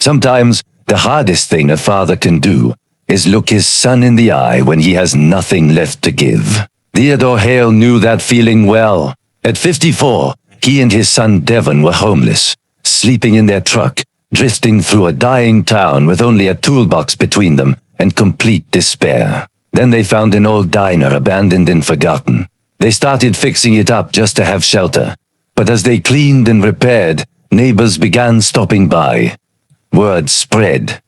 Sometimes, the hardest thing a father can do is look his son in the eye when he has nothing left to give. Theodore Hale knew that feeling well. At 54, he and his son Devon were homeless, sleeping in their truck, drifting through a dying town with only a toolbox between them and complete despair. Then they found an old diner abandoned and forgotten. They started fixing it up just to have shelter. But as they cleaned and repaired, neighbors began stopping by. Word spread.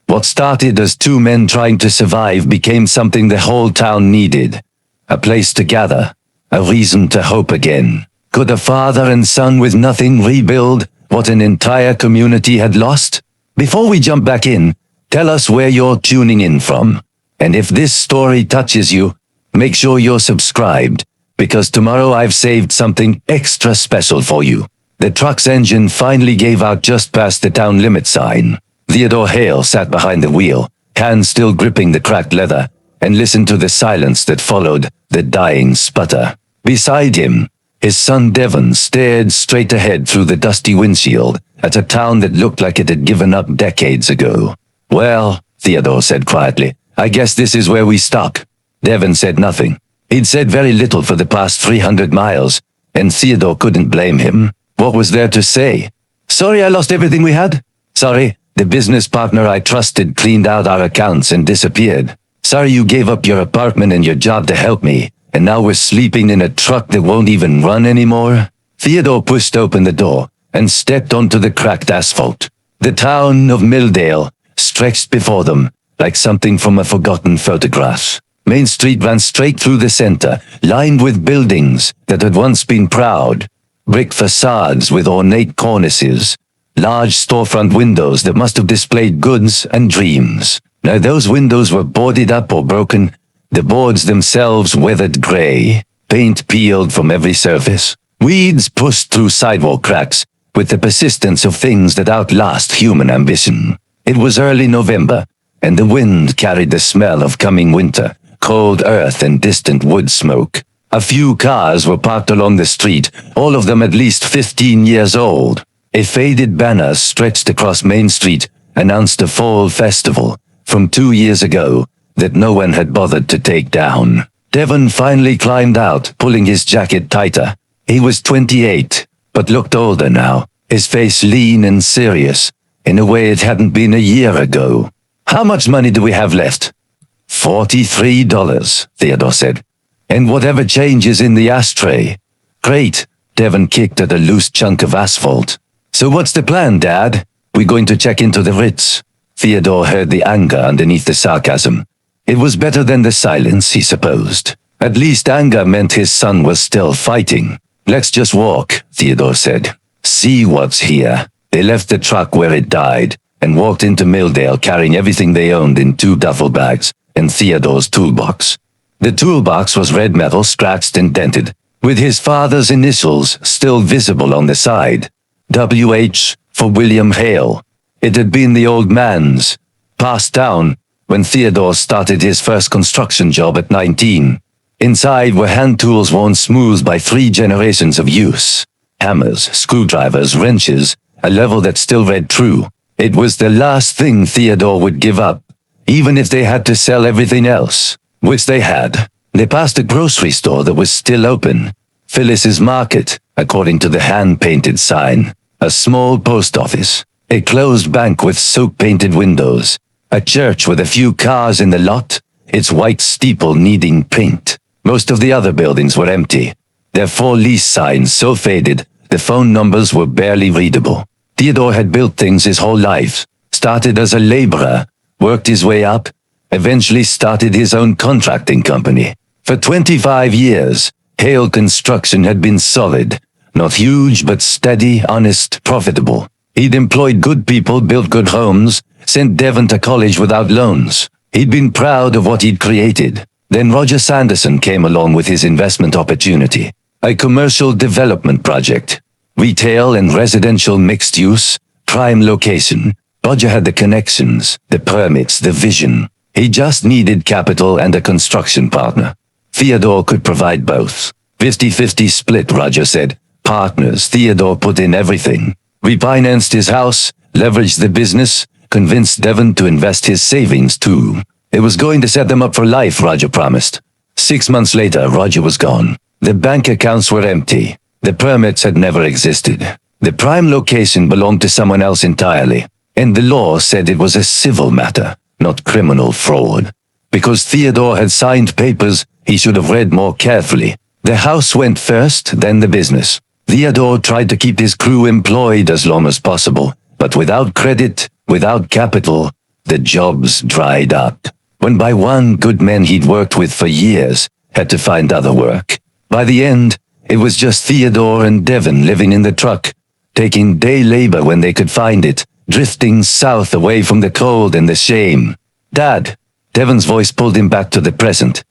What started as two men trying to survive became something the whole town needed. A place to gather, a reason to hope again. Could a father and son with nothing rebuild what an entire community had lost? Before we jump back in, tell us where you're tuning in from. And if this story touches you, make sure you're subscribed, because tomorrow I've saved something extra special for you. The truck's engine finally gave out just past the town limit sign. Theodore Hale sat behind the wheel, hands still gripping the cracked leather, and listened to the silence that followed the dying sputter. Beside him, his son Devon stared straight ahead through the dusty windshield at a town that looked like it had given up decades ago. Well, Theodore said quietly, I guess this is where we stop. Devon said nothing. He'd said very little for the past 300 miles, and Theodore couldn't blame him. What was there to say? Sorry I lost everything we had. Sorry, the business partner I trusted cleaned out our accounts and disappeared. Sorry you gave up your apartment and your job to help me, and now we're sleeping in a truck that won't even run anymore. Theodore pushed open the door and stepped onto the cracked asphalt. The town of Milldale stretched before them like something from a forgotten photograph. Main Street ran straight through the center, lined with buildings that had once been proud. Brick facades with ornate cornices, large storefront windows that must have displayed goods and dreams. Now those windows were boarded up or broken, the boards themselves weathered gray, paint peeled from every surface. Weeds pushed through sidewalk cracks with the persistence of things that outlast human ambition. It was early November, and the wind carried the smell of coming winter, cold earth and distant wood smoke. A few cars were parked along the street, all of them at least 15 years old. A faded banner stretched across Main Street announced a fall festival from 2 years ago that no one had bothered to take down. Devon finally climbed out, pulling his jacket tighter. He was 28, but looked older now, his face lean and serious, in a way it hadn't been a year ago. How much money do we have left? $43, Theodore said. And whatever change is in the ashtray. Great, Devon kicked at a loose chunk of asphalt. So what's the plan, Dad? We're going to check into the Ritz. Theodore heard the anger underneath the sarcasm. It was better than the silence, he supposed. At least anger meant his son was still fighting. Let's just walk, Theodore said. See what's here. They left the truck where it died and walked into Milldale carrying everything they owned in 2 duffel bags and Theodore's toolbox. The toolbox was red metal, scratched and dented, with his father's initials still visible on the side. W.H. for William Hale. It had been the old man's, passed down when Theodore started his first construction job at 19. Inside were hand tools worn smooth by 3 generations of use. Hammers, screwdrivers, wrenches, a level that still read true. It was the last thing Theodore would give up, even if they had to sell everything else, which they had. They passed a grocery store that was still open. Phyllis's Market, according to the hand-painted sign. A small post office. A closed bank with soap-painted windows. A church with a few cars in the lot, its white steeple needing paint. Most of the other buildings were empty. Their for-lease signs so faded, the phone numbers were barely readable. Theodore had built things his whole life. Started as a laborer, worked his way up, eventually started his own contracting company. For 25 years, Hale Construction had been solid. Not huge, but steady, honest, profitable. He'd employed good people, built good homes, sent Devon to college without loans. He'd been proud of what he'd created. Then Roger Sanderson came along with his investment opportunity. A commercial development project. Retail and residential mixed use, prime location. Roger had the connections, the permits, the vision. He just needed capital and a construction partner. Theodore could provide both. 50-50 split, Roger said. Partners, Theodore put in everything. Refinanced his house, leveraged the business, convinced Devon to invest his savings too. It was going to set them up for life, Roger promised. 6 months later, Roger was gone. The bank accounts were empty. The permits had never existed. The prime location belonged to someone else entirely, and the law said it was a civil matter, not criminal fraud. Because Theodore had signed papers, he should have read more carefully. The house went first, then the business. Theodore tried to keep his crew employed as long as possible, but without credit, without capital, the jobs dried up. One by one, good men he'd worked with for years had to find other work. By the end, it was just Theodore and Devon living in the truck, taking day labor when they could find it, drifting south away from the cold and the shame. Dad, Devon's voice pulled him back to the present.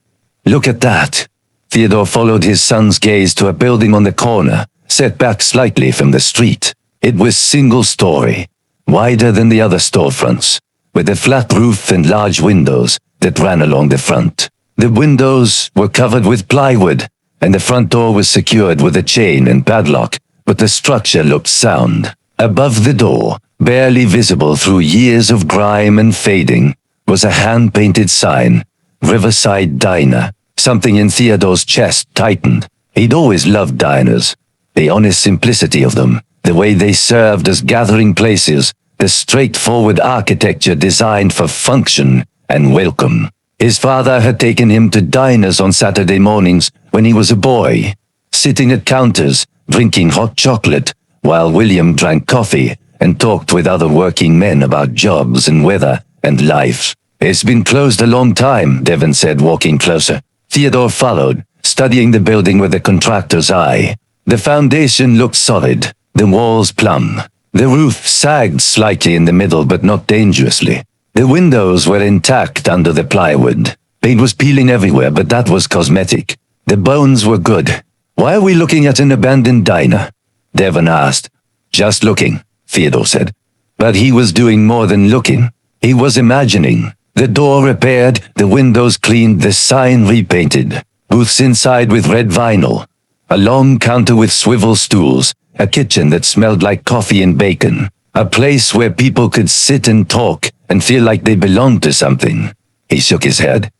Look at that. Theodore followed his son's gaze to a building on the corner, set back slightly from the street. It was single-story, wider than the other storefronts, with a flat roof and large windows that ran along the front. The windows were covered with plywood, and the front door was secured with a chain and padlock, but the structure looked sound. Above the door, barely visible through years of grime and fading, was a hand-painted sign, Riverside Diner. Something in Theodore's chest tightened. He'd always loved diners. The honest simplicity of them, the way they served as gathering places, the straightforward architecture designed for function and welcome. His father had taken him to diners on Saturday mornings when he was a boy, sitting at counters, drinking hot chocolate, while William drank coffee and talked with other working men about jobs and weather and life. It's been closed a long time, Devon said, walking closer. Theodore followed, studying the building with a contractor's eye. The foundation looked solid, the walls plumb. The roof sagged slightly in the middle, but not dangerously. The windows were intact under the plywood. Paint was peeling everywhere, but that was cosmetic. The bones were good. Why are we looking at an abandoned diner? Devon asked. Just looking, Theodore said. But he was doing more than looking. He was imagining. The door repaired, the windows cleaned, the sign repainted. Booths inside with red vinyl. A long counter with swivel stools. A kitchen that smelled like coffee and bacon. A place where people could sit and talk and feel like they belonged to something. He shook his head.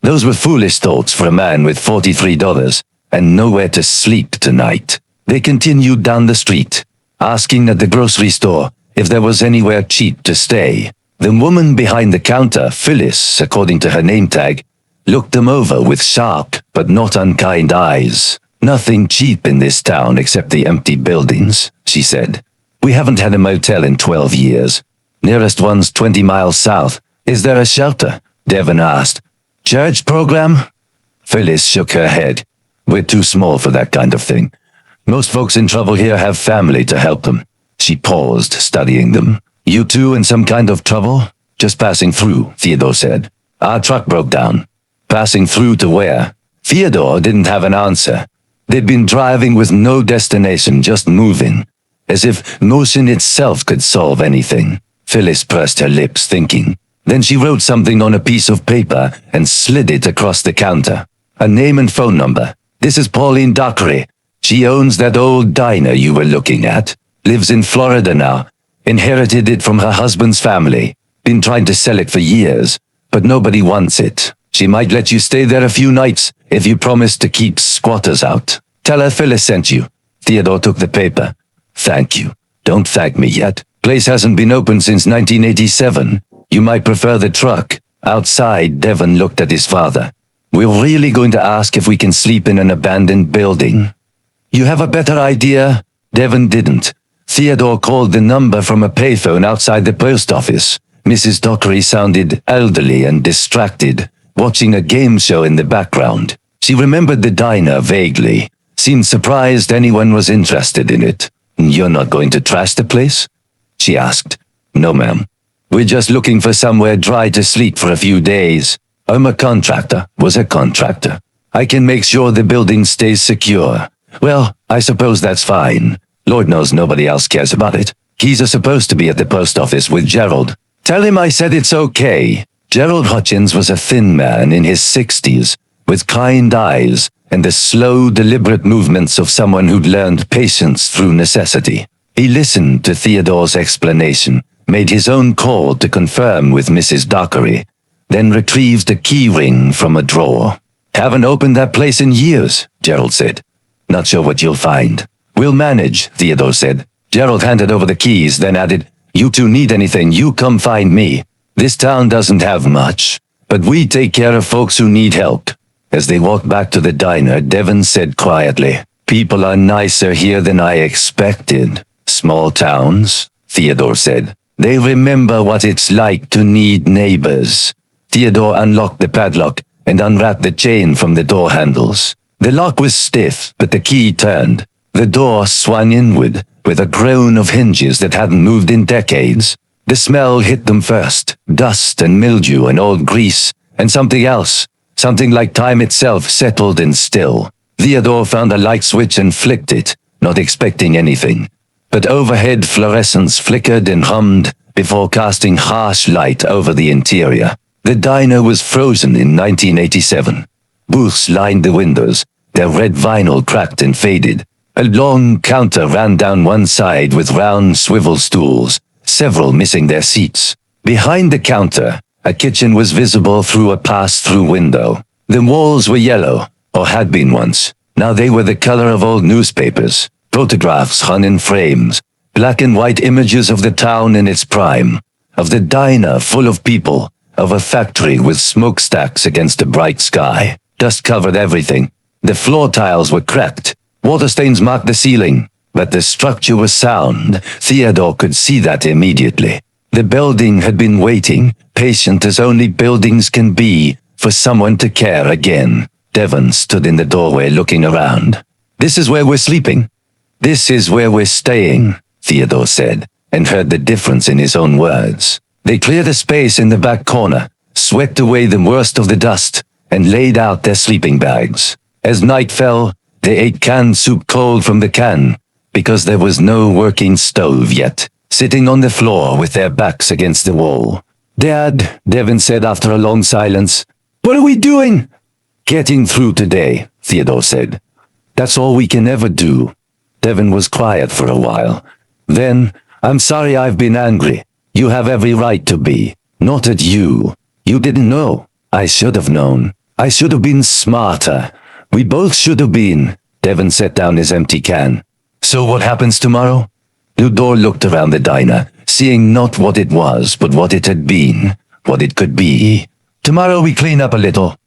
Those were foolish thoughts for a man with $43 and nowhere to sleep tonight. They continued down the street, asking at the grocery store if there was anywhere cheap to stay. The woman behind the counter, Phyllis, according to her name tag, looked them over with sharp but not unkind eyes. Nothing cheap in this town except the empty buildings, she said. We haven't had a motel in 12 years. Nearest one's 20 miles south. Is there a shelter? Devon asked. Church program? Phyllis shook her head. We're too small for that kind of thing. Most folks in trouble here have family to help them. She paused, studying them. You two in some kind of trouble? Just passing through, Theodore said. Our truck broke down. Passing through to where? Theodore didn't have an answer. They'd been driving with no destination, just moving. As if motion itself could solve anything. Phyllis pursed her lips, thinking. Then she wrote something on a piece of paper and slid it across the counter. A name and phone number. This is Pauline Dockery. She owns that old diner you were looking at. Lives in Florida now. Inherited it from her husband's family. Been trying to sell it for years, but nobody wants it. She might let you stay there a few nights if you promise to keep squatters out. Tell her Phyllis sent you. Theodore took the paper. Thank you. Don't thank me yet. Place hasn't been open since 1987. You might prefer the truck. Outside, Devon looked at his father. We're really going to ask if we can sleep in an abandoned building? You have a better idea? Devon didn't. Theodore called the number from a payphone outside the post office. Mrs. Dockery sounded elderly and distracted, watching a game show in the background. She remembered the diner vaguely, seemed surprised anyone was interested in it. You're not going to trash the place? She asked. No, ma'am. We're just looking for somewhere dry to sleep for a few days. I'm a contractor, was a contractor. I can make sure the building stays secure. Well, I suppose that's fine. Lord knows nobody else cares about it. Keys are supposed to be at the post office with Gerald. Tell him I said it's okay. Gerald Hutchins was a thin man in his 60s, with kind eyes and the slow, deliberate movements of someone who'd learned patience through necessity. He listened to Theodore's explanation, made his own call to confirm with Mrs. Dockery, then retrieved a key ring from a drawer. Haven't opened that place in years, Gerald said. Not sure what you'll find. We'll manage, Theodore said. Gerald handed over the keys, then added, You two need anything, you come find me. This town doesn't have much, but we take care of folks who need help. As they walked back to the diner, Devon said quietly, People are nicer here than I expected. Small towns, Theodore said. They remember what it's like to need neighbors. Theodore unlocked the padlock and unwrapped the chain from the door handles. The lock was stiff, but the key turned. The door swung inward, with a groan of hinges that hadn't moved in decades. The smell hit them first, dust and mildew and old grease, and something else, something like time itself settled and still. Theodore found a light switch and flicked it, not expecting anything. But overhead fluorescence flickered and hummed before casting harsh light over the interior. The diner was frozen in 1987. Booths lined the windows, their red vinyl cracked and faded. A long counter ran down one side with round swivel stools, several missing their seats. Behind the counter, a kitchen was visible through a pass-through window. The walls were yellow, or had been once. Now they were the color of old newspapers. Photographs hung in frames, black and white images of the town in its prime, of the diner full of people, of a factory with smokestacks against a bright sky. Dust covered everything. The floor tiles were cracked. Water stains marked the ceiling, but the structure was sound. Theodore could see that immediately. The building had been waiting, patient as only buildings can be, for someone to care again. Devon stood in the doorway looking around. This is where we're sleeping. This is where we're staying, Theodore said, and heard the difference in his own words. They cleared a space in the back corner, swept away the worst of the dust, and laid out their sleeping bags. As night fell, they ate canned soup cold from the can, because there was no working stove yet, sitting on the floor with their backs against the wall. Dad, Devon said after a long silence, what are we doing? Getting through today, Theodore said. That's all we can ever do. Devon was quiet for a while. Then, I'm sorry I've been angry. You have every right to be. Not at you. You didn't know. I should have known. I should have been smarter. We both should have been. Devon set down his empty can. So what happens tomorrow? Theodore looked around the diner, seeing not what it was, but what it had been, what it could be. Tomorrow we clean up a little.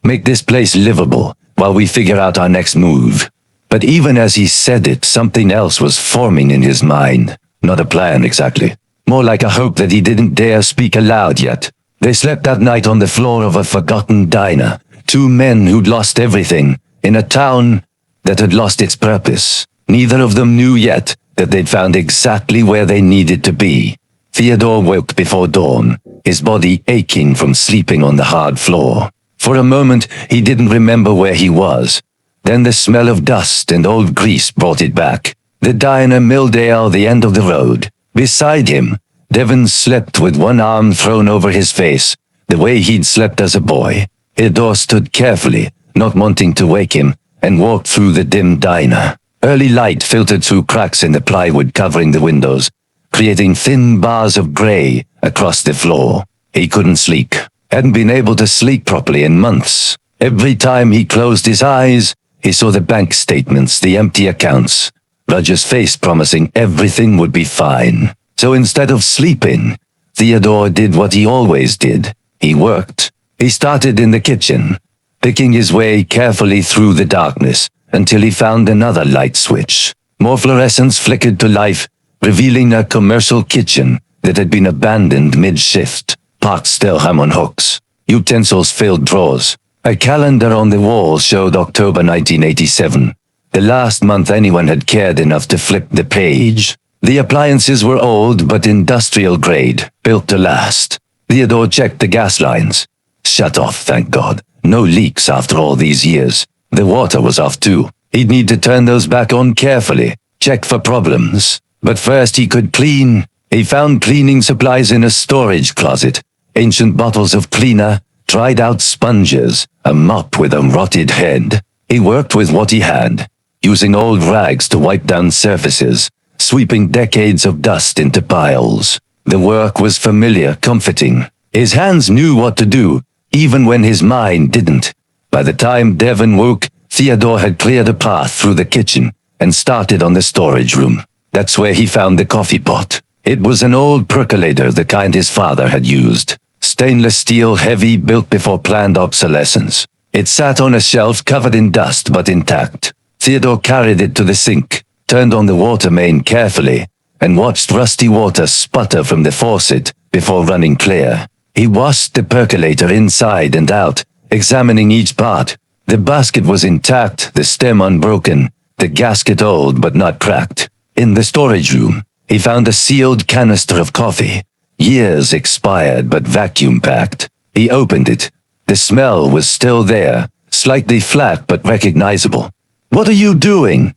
Make this place livable, while we figure out our next move. But even as he said it, something else was forming in his mind. Not a plan exactly. More like a hope that he didn't dare speak aloud yet. They slept that night on the floor of a forgotten diner. Two men who'd lost everything, in a town that had lost its purpose. Neither of them knew yet that they'd found exactly where they needed to be. Theodore woke before dawn, his body aching from sleeping on the hard floor. For a moment, he didn't remember where he was. Then the smell of dust and old grease brought it back. The diner Milldale, the end of the road. Beside him, Devon slept with one arm thrown over his face, the way he'd slept as a boy. Theodore stood carefully, not wanting to wake him, and walked through the dim diner. Early light filtered through cracks in the plywood covering the windows, creating thin bars of gray across the floor. He couldn't sleep. Hadn't been able to sleep properly in months. Every time he closed his eyes, he saw the bank statements, the empty accounts. Roger's face promising everything would be fine. So instead of sleeping, Theodore did what he always did. He worked. He started in the kitchen, picking his way carefully through the darkness until he found another light switch. More fluorescence flickered to life, revealing a commercial kitchen that had been abandoned mid-shift. Pots still hung on hooks. Utensils filled drawers. A calendar on the wall showed October 1987, the last month anyone had cared enough to flip the page. The appliances were old but industrial grade, built to last. Theodore checked the gas lines. Shut off, thank God. No leaks after all these years. The water was off too. He'd need to turn those back on carefully, check for problems. But first he could clean. He found cleaning supplies in a storage closet. Ancient bottles of cleaner, dried out sponges, a mop with a rotted head. He worked with what he had, using old rags to wipe down surfaces, sweeping decades of dust into piles. The work was familiar, comforting. His hands knew what to do, even when his mind didn't. By the time Devon woke, Theodore had cleared a path through the kitchen and started on the storage room. That's where he found the coffee pot. It was an old percolator, the kind his father had used. Stainless steel, heavy, built before planned obsolescence. It sat on a shelf covered in dust but intact. Theodore carried it to the sink, turned on the water main carefully, and watched rusty water sputter from the faucet before running clear. He washed the percolator inside and out, examining each part. The basket was intact, the stem unbroken, the gasket old but not cracked. In the storage room, he found a sealed canister of coffee, years expired but vacuum-packed. He opened it. The smell was still there, slightly flat but recognizable. "What are you doing?"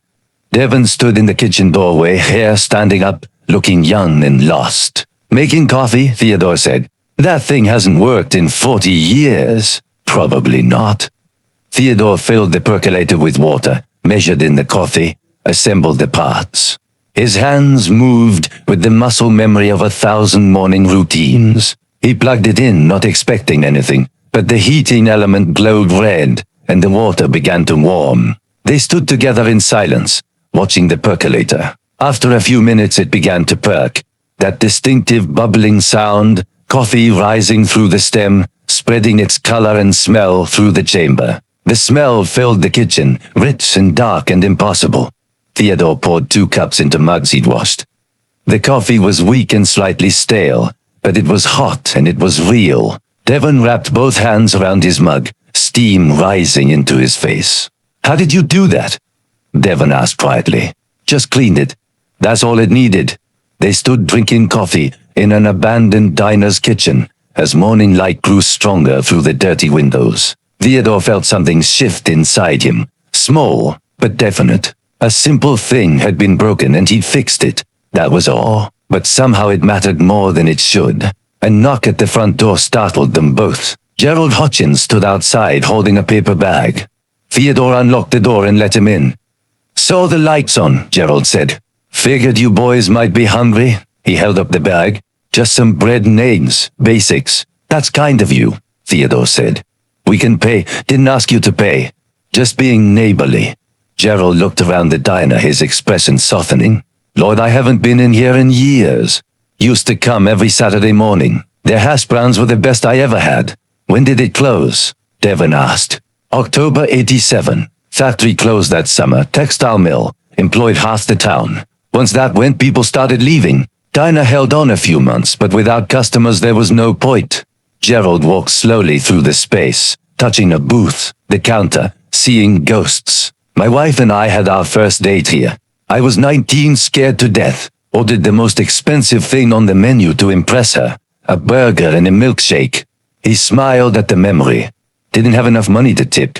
Devon stood in the kitchen doorway, hair standing up, looking young and lost. "Making coffee," Theodore said. "That thing hasn't worked in 40 years. Probably not." Theodore filled the percolator with water, measured in the coffee, assembled the parts. His hands moved with the muscle memory of 1,000 morning routines. He plugged it in, not expecting anything, but the heating element glowed red, and the water began to warm. They stood together in silence, watching the percolator. After a few minutes it began to perk. That distinctive bubbling sound, coffee rising through the stem, spreading its color and smell through the chamber. The smell filled the kitchen, rich and dark and impossible. Theodore poured 2 cups into mugs he'd washed. The coffee was weak and slightly stale, but it was hot and it was real. Devon wrapped both hands around his mug, steam rising into his face. "How did you do that?" Devon asked quietly. "Just cleaned it. That's all it needed." They stood drinking coffee in an abandoned diner's kitchen as morning light grew stronger through the dirty windows. Theodore felt something shift inside him, small but definite. A simple thing had been broken and he'd fixed it. That was all, but somehow it mattered more than it should. A knock at the front door startled them both. Gerald Hutchins stood outside holding a paper bag. Theodore unlocked the door and let him in. "Saw the lights on," Gerald said. "Figured you boys might be hungry." He held up the bag. "Just some bread and eggs, basics." "That's kind of you," Theodore said. "We can pay. Didn't ask you to pay. Just being neighborly." Gerald looked around the diner, his expression softening. "Lord, I haven't been in here in years. Used to come every Saturday morning. Their hash browns were the best I ever had." "When did it close?" Devon asked. "October 87. Factory closed that summer. Textile mill. Employed half the town. Once that went, people started leaving. Diner held on a few months, but without customers there was no point." Gerald walked slowly through the space, touching a booth, the counter, seeing ghosts. "My wife and I had our first date here. I was 19, scared to death. Ordered the most expensive thing on the menu to impress her. A burger and a milkshake." He smiled at the memory. "Didn't have enough money to tip.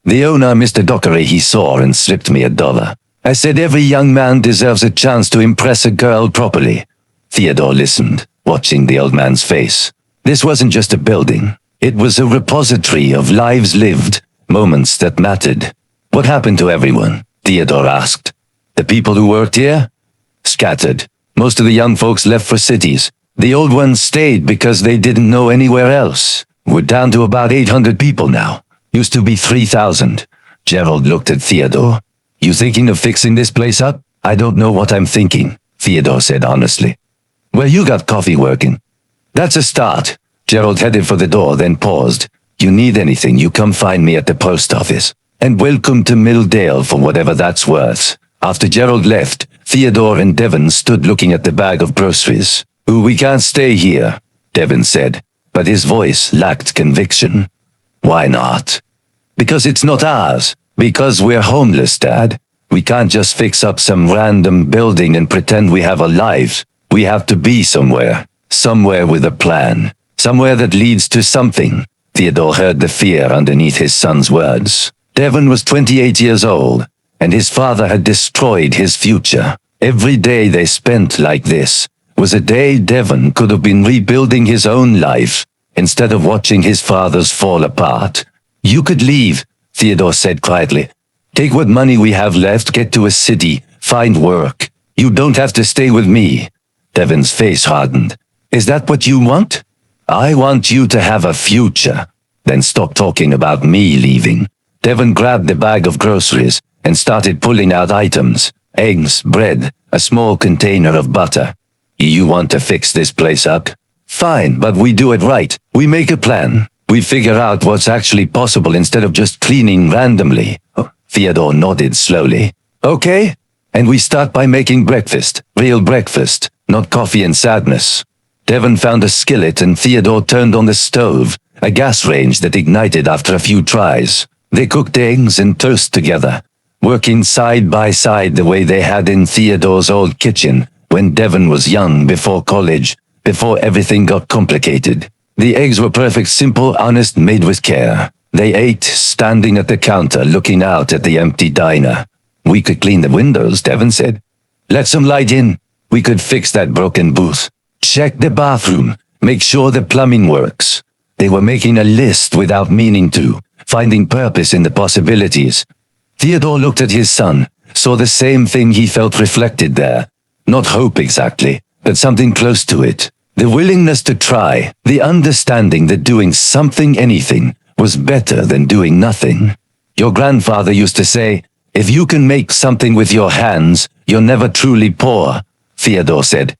The owner, Mr. Dockery, he saw and slipped me $1. I said every young man deserves a chance to impress a girl properly." Theodore listened, watching the old man's face. This wasn't just a building. It was a repository of lives lived, moments that mattered. "What happened to everyone?" Theodore asked. "The people who worked here?" "Scattered. Most of the young folks left for cities. The old ones stayed because they didn't know anywhere else. We're down to about 800 people now. Used to be 3,000. Gerald looked at Theodore. "You thinking of fixing this place up?" "I don't know what I'm thinking," Theodore said honestly. "Well, you got coffee working." "That's a start." Gerald headed for the door, then paused. "You need anything, you come find me at the post office. And welcome to Milldale for whatever that's worth." After Gerald left, Theodore and Devon stood looking at the bag of groceries. "We can't stay here," Devon said, but his voice lacked conviction. "Why not?" "Because it's not ours. Because we're homeless, Dad. We can't just fix up some random building and pretend we have a life. We have to be somewhere. Somewhere with a plan. Somewhere that leads to something." Theodore heard the fear underneath his son's words. Devon was 28 years old, and his father had destroyed his future. Every day they spent like this was a day Devon could have been rebuilding his own life, instead of watching his father's fall apart. "You could leave," Theodore said quietly. "Take what money we have left, get to a city, find work. You don't have to stay with me. Devon's face hardened. Is that what you want? I want you to have a future. Then stop talking about me leaving. Devon grabbed the bag of groceries and started pulling out items. Eggs, bread, a small container of butter. You want to fix this place up? Fine, but we do it right. We make a plan. We figure out what's actually possible instead of just cleaning randomly. Theodore nodded slowly. Okay? And we start by making breakfast. Real breakfast, not coffee and sadness. Devon found a skillet and Theodore turned on the stove, a gas range that ignited after a few tries. They cooked eggs and toast together, working side by side the way they had in Theodore's old kitchen when Devon was young before college, before everything got complicated. The eggs were perfect, simple, honest, made with care. They ate, standing at the counter looking out at the empty diner. We could clean the windows, Devon said. Let some light in. We could fix that broken booth. Check the bathroom. Make sure the plumbing works. They were making a list without meaning to, finding purpose in the possibilities. Theodore looked at his son, saw the same thing he felt reflected there. Not hope exactly, but something close to it. The willingness to try, the understanding that doing something, anything, was better than doing nothing. Your grandfather used to say, if you can make something with your hands, you're never truly poor, Theodore said.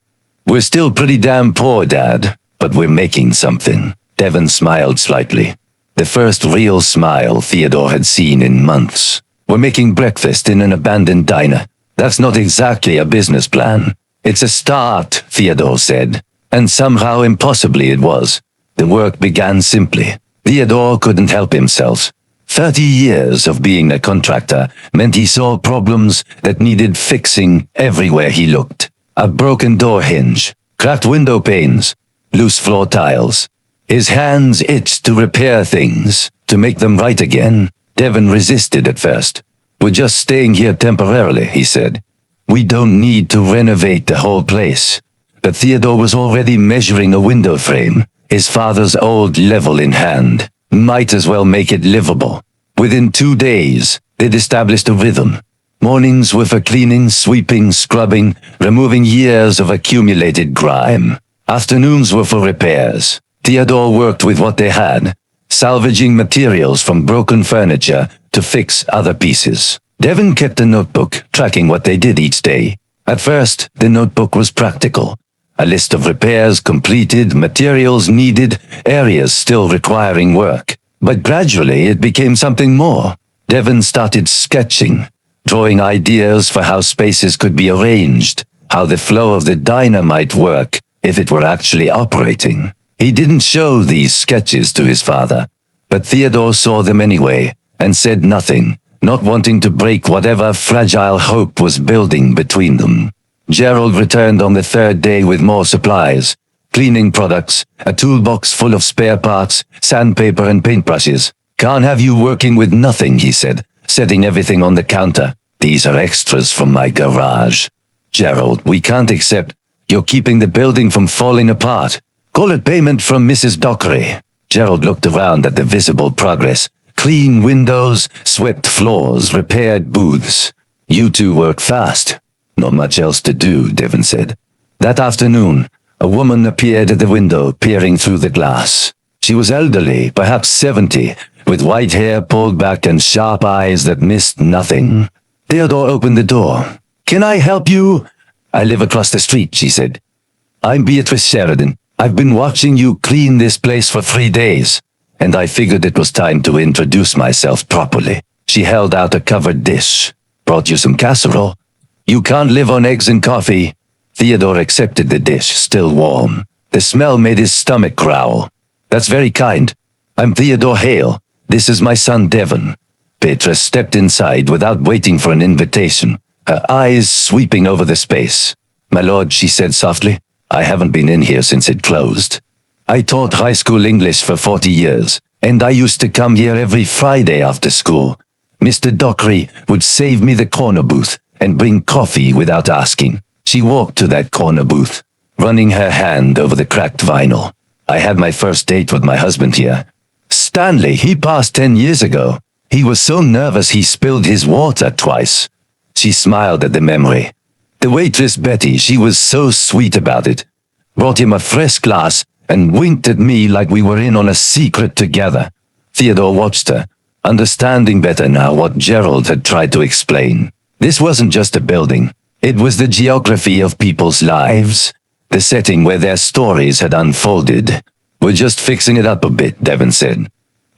We're still pretty damn poor, Dad, but we're making something. Devon smiled slightly. The first real smile Theodore had seen in months. We're making breakfast in an abandoned diner. That's not exactly a business plan. It's a start, Theodore said. And somehow impossibly it was. The work began simply. Theodore couldn't help himself. 30 years of being a contractor meant he saw problems that needed fixing everywhere he looked. A broken door hinge, cracked window panes, loose floor tiles. His hands itched to repair things, to make them right again. Devon resisted at first. We're just staying here temporarily, he said. We don't need to renovate the whole place. But Theodore was already measuring a window frame, his father's old level in hand. Might as well make it livable. Within 2 days, they'd established a rhythm. Mornings were for cleaning, sweeping, scrubbing, removing years of accumulated grime. Afternoons were for repairs. Theodore worked with what they had, salvaging materials from broken furniture to fix other pieces. Devon kept a notebook, tracking what they did each day. At first, the notebook was practical. A list of repairs completed, materials needed, areas still requiring work. But gradually it became something more. Devon started sketching, drawing ideas for how spaces could be arranged, how the flow of the diner might work if it were actually operating. He didn't show these sketches to his father, but Theodore saw them anyway and said nothing, not wanting to break whatever fragile hope was building between them. Gerald returned on the third day with more supplies, cleaning products, a toolbox full of spare parts, sandpaper and paintbrushes. Can't have you working with nothing, he said, setting everything on the counter. These are extras from my garage. Gerald, we can't accept. You're keeping the building from falling apart. Call it payment from Mrs. Dockery. Gerald looked around at the visible progress. Clean windows, swept floors, repaired booths. You two work fast. Not much else to do, Devon said. That afternoon, a woman appeared at the window, peering through the glass. She was elderly, perhaps 70, with white hair pulled back and sharp eyes that missed nothing. Theodore opened the door. Can I help you? I live across the street, she said. I'm Beatrice Sheridan. I've been watching you clean this place for 3 days, and I figured it was time to introduce myself properly. She held out a covered dish. Brought you some casserole. You can't live on eggs and coffee. Theodore accepted the dish, still warm. The smell made his stomach growl. That's very kind. I'm Theodore Hale. This is my son Devon. Beatrice stepped inside without waiting for an invitation, her eyes sweeping over the space. My lord, she said softly, I haven't been in here since it closed. I taught high school English for 40 years, and I used to come here every Friday after school. Mr. Dockery would save me the corner booth and bring coffee without asking. She walked to that corner booth, running her hand over the cracked vinyl. I had my first date with my husband here. Stanley, he passed 10 years ago. He was so nervous he spilled his water twice. She smiled at the memory. The waitress Betty, she was so sweet about it. Brought him a fresh glass and winked at me like we were in on a secret together. Theodore watched her, understanding better now what Gerald had tried to explain. This wasn't just a building. It was the geography of people's lives, the setting where their stories had unfolded. We're just fixing it up a bit, Devon said.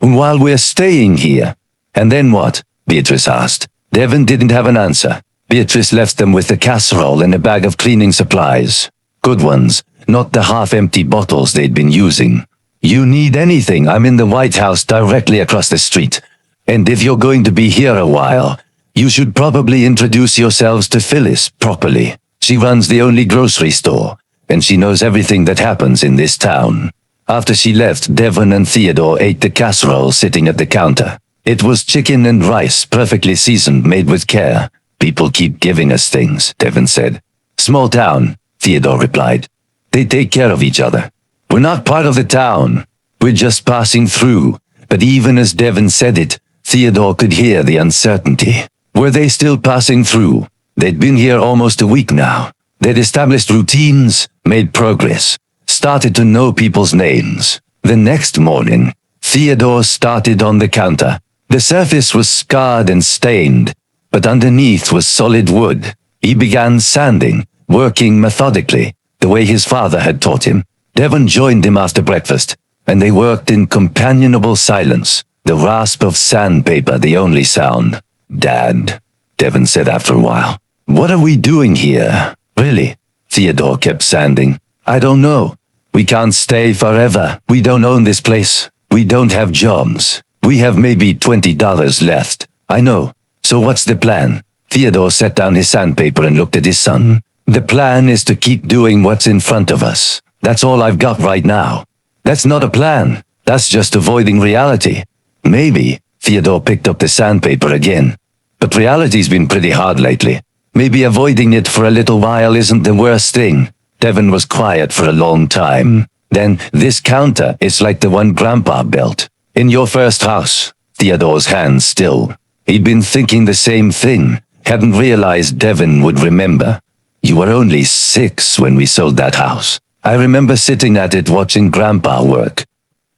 While we're staying here. And then what? Beatrice asked. Devon didn't have an answer. Beatrice left them with a casserole and a bag of cleaning supplies. Good ones, not the half-empty bottles they'd been using. You need anything, I'm in the White House directly across the street. And if you're going to be here a while, you should probably introduce yourselves to Phyllis properly. She runs the only grocery store, and she knows everything that happens in this town. After she left, Devon and Theodore ate the casserole sitting at the counter. It was chicken and rice, perfectly seasoned, made with care. People keep giving us things, Devon said. Small town, Theodore replied. They take care of each other. We're not part of the town. We're just passing through. But even as Devon said it, Theodore could hear the uncertainty. Were they still passing through? They'd been here almost a week now. They'd established routines, made progress, started to know people's names. The next morning, Theodore started on the counter. The surface was scarred and stained, but underneath was solid wood. He began sanding, working methodically, the way his father had taught him. Devon joined him after breakfast, and they worked in companionable silence, the rasp of sandpaper the only sound. Dad, Devon said after a while, what are we doing here? Really? Theodore kept sanding. I don't know. We can't stay forever. We don't own this place. We don't have jobs. We have maybe $20 left. I know. So what's the plan? Theodore set down his sandpaper and looked at his son. The plan is to keep doing what's in front of us. That's all I've got right now. That's not a plan. That's just avoiding reality. Maybe. Theodore picked up the sandpaper again. But reality's been pretty hard lately. Maybe avoiding it for a little while isn't the worst thing. Devon was quiet for a long time. Then, this counter is like the one Grandpa built. In your first house. Theodore's hands still. He'd been thinking the same thing. Hadn't realized Devon would remember. You were only 6 when we sold that house. I remember sitting at it watching Grandpa work.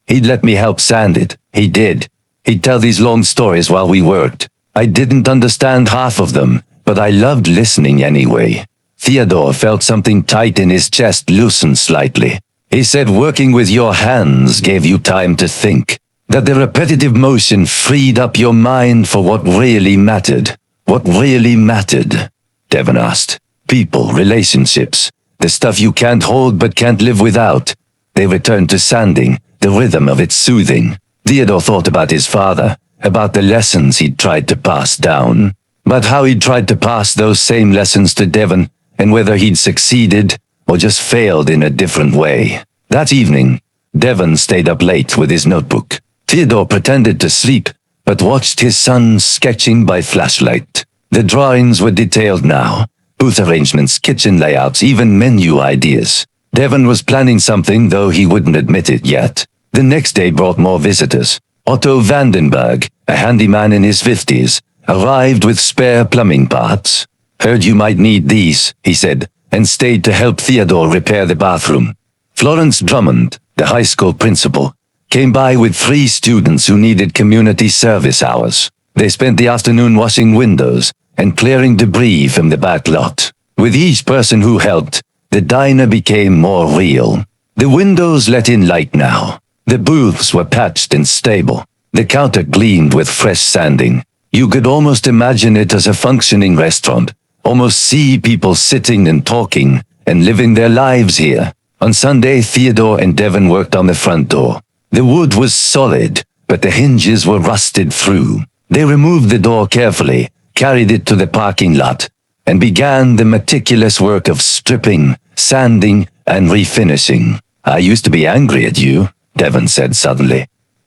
He'd let me help sand it. He did. He'd tell these long stories while we worked. I didn't understand half of them, but I loved listening anyway. Theodore felt something tight in his chest loosen slightly. He said working with your hands gave you time to think. That the repetitive motion freed up your mind for what really mattered. What really mattered? Devon asked. People, relationships. The stuff you can't hold but can't live without. They returned to sanding, the rhythm of it soothing. Theodore thought about his father, about the lessons he'd tried to pass down, but how he'd tried to pass those same lessons to Devon, and whether he'd succeeded or just failed in a different way. That evening, Devon stayed up late with his notebook. Theodore pretended to sleep, but watched his son sketching by flashlight. The drawings were detailed now. Booth arrangements, kitchen layouts, even menu ideas. Devon was planning something, though he wouldn't admit it yet. The next day brought more visitors. Otto Vandenberg, a handyman in his 50s, arrived with spare plumbing parts. Heard you might need these, he said, and stayed to help Theodore repair the bathroom. Florence Drummond, the high school principal, came by with 3 students who needed community service hours. They spent the afternoon washing windows and clearing debris from the back lot. With each person who helped, the diner became more real. The windows let in light now. The booths were patched and stable. The counter gleamed with fresh sanding. You could almost imagine it as a functioning restaurant, almost see people sitting and talking and living their lives here. On Sunday, Theodore and Devon worked on the front door. The wood was solid, but the hinges were rusted through. They removed the door carefully, carried it to the parking lot, and began the meticulous work of stripping, sanding, and refinishing. I used to be angry at you, Devon said suddenly.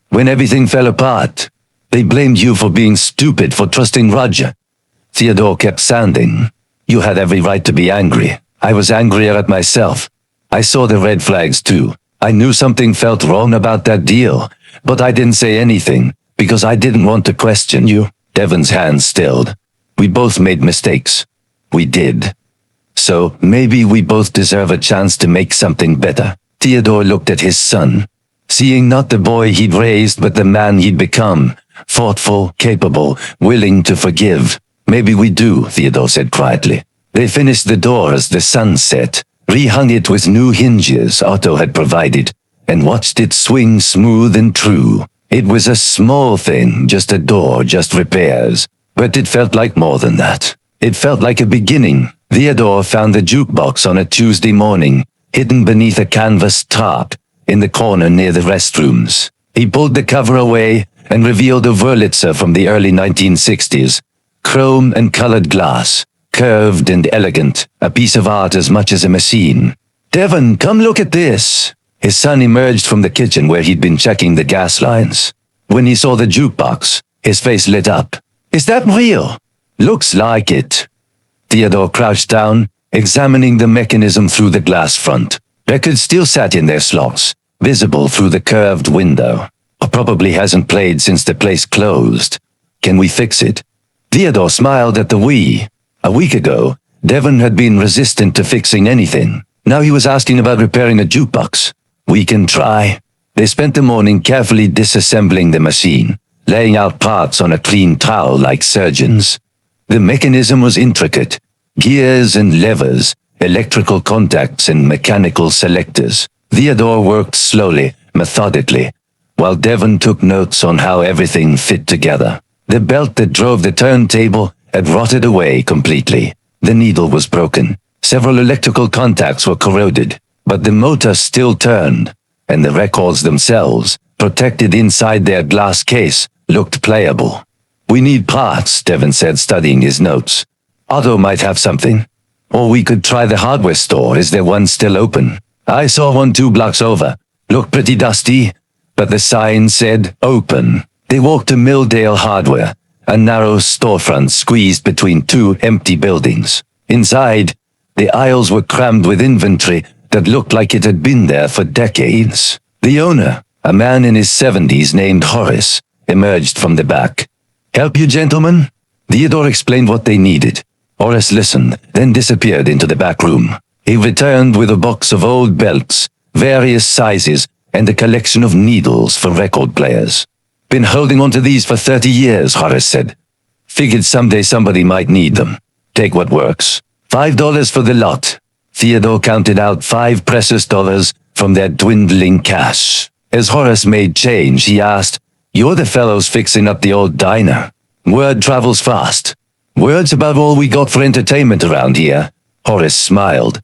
When everything fell apart, they blamed you for being stupid for trusting Roger. Theodore kept sanding. You had every right to be angry. I was angrier at myself. I saw the red flags too. I knew something felt wrong about that deal, but I didn't say anything, because I didn't want to question you. Devon's hands stilled. We both made mistakes. We did. So maybe we both deserve a chance to make something better. Theodore looked at his son, seeing not the boy he'd raised but the man he'd become, thoughtful, capable, willing to forgive. Maybe we do, Theodore said quietly. They finished the door as the sun set, rehung it with new hinges Otto had provided, and watched it swing smooth and true. It was a small thing, just a door, just repairs. But it felt like more than that. It felt like a beginning. Theodore found the jukebox on a Tuesday morning, hidden beneath a canvas tarp, in the corner near the restrooms. He pulled the cover away and revealed a Wurlitzer from the early 1960s. Chrome and colored glass, curved and elegant, a piece of art as much as a machine. Devon, come look at this. His son emerged from the kitchen where he'd been checking the gas lines. When he saw the jukebox, his face lit up. Is that real? Looks like it. Theodore crouched down, examining the mechanism through the glass front. Records still sat in their slots, visible through the curved window. Or probably hasn't played since the place closed. Can we fix it? Theodore smiled at the we. A week ago, Devon had been resistant to fixing anything. Now he was asking about repairing a jukebox. We can try. They spent the morning carefully disassembling the machine, laying out parts on a clean trowel like surgeons. The mechanism was intricate. Gears and levers, electrical contacts and mechanical selectors. Theodore worked slowly, methodically, while Devon took notes on how everything fit together. The belt that drove the turntable had rotted away completely. The needle was broken. Several electrical contacts were corroded, but the motor still turned, and the records themselves, protected inside their glass case, looked playable. We need parts, Devon said, studying his notes. Otto might have something. Or we could try the hardware store. Is there one still open? I saw one 2 blocks over. Looked pretty dusty, but the sign said open. They walked to Milldale Hardware, a narrow storefront squeezed between 2 empty buildings. Inside, the aisles were crammed with inventory that looked like it had been there for decades. The owner, a man in his 70s named Horace, emerged from the back. Help you, gentlemen? Theodore explained what they needed. Horace listened, then disappeared into the back room. He returned with a box of old belts, various sizes, and a collection of needles for record players. Been holding on to these for 30 years, Horace said. Figured someday somebody might need them. Take what works. $5 for the lot. Theodore counted out 5 precious dollars from their dwindling cash. As Horace made change, he asked, You're the fellows fixing up the old diner. Word travels fast. Word's about all we got for entertainment around here. Horace smiled.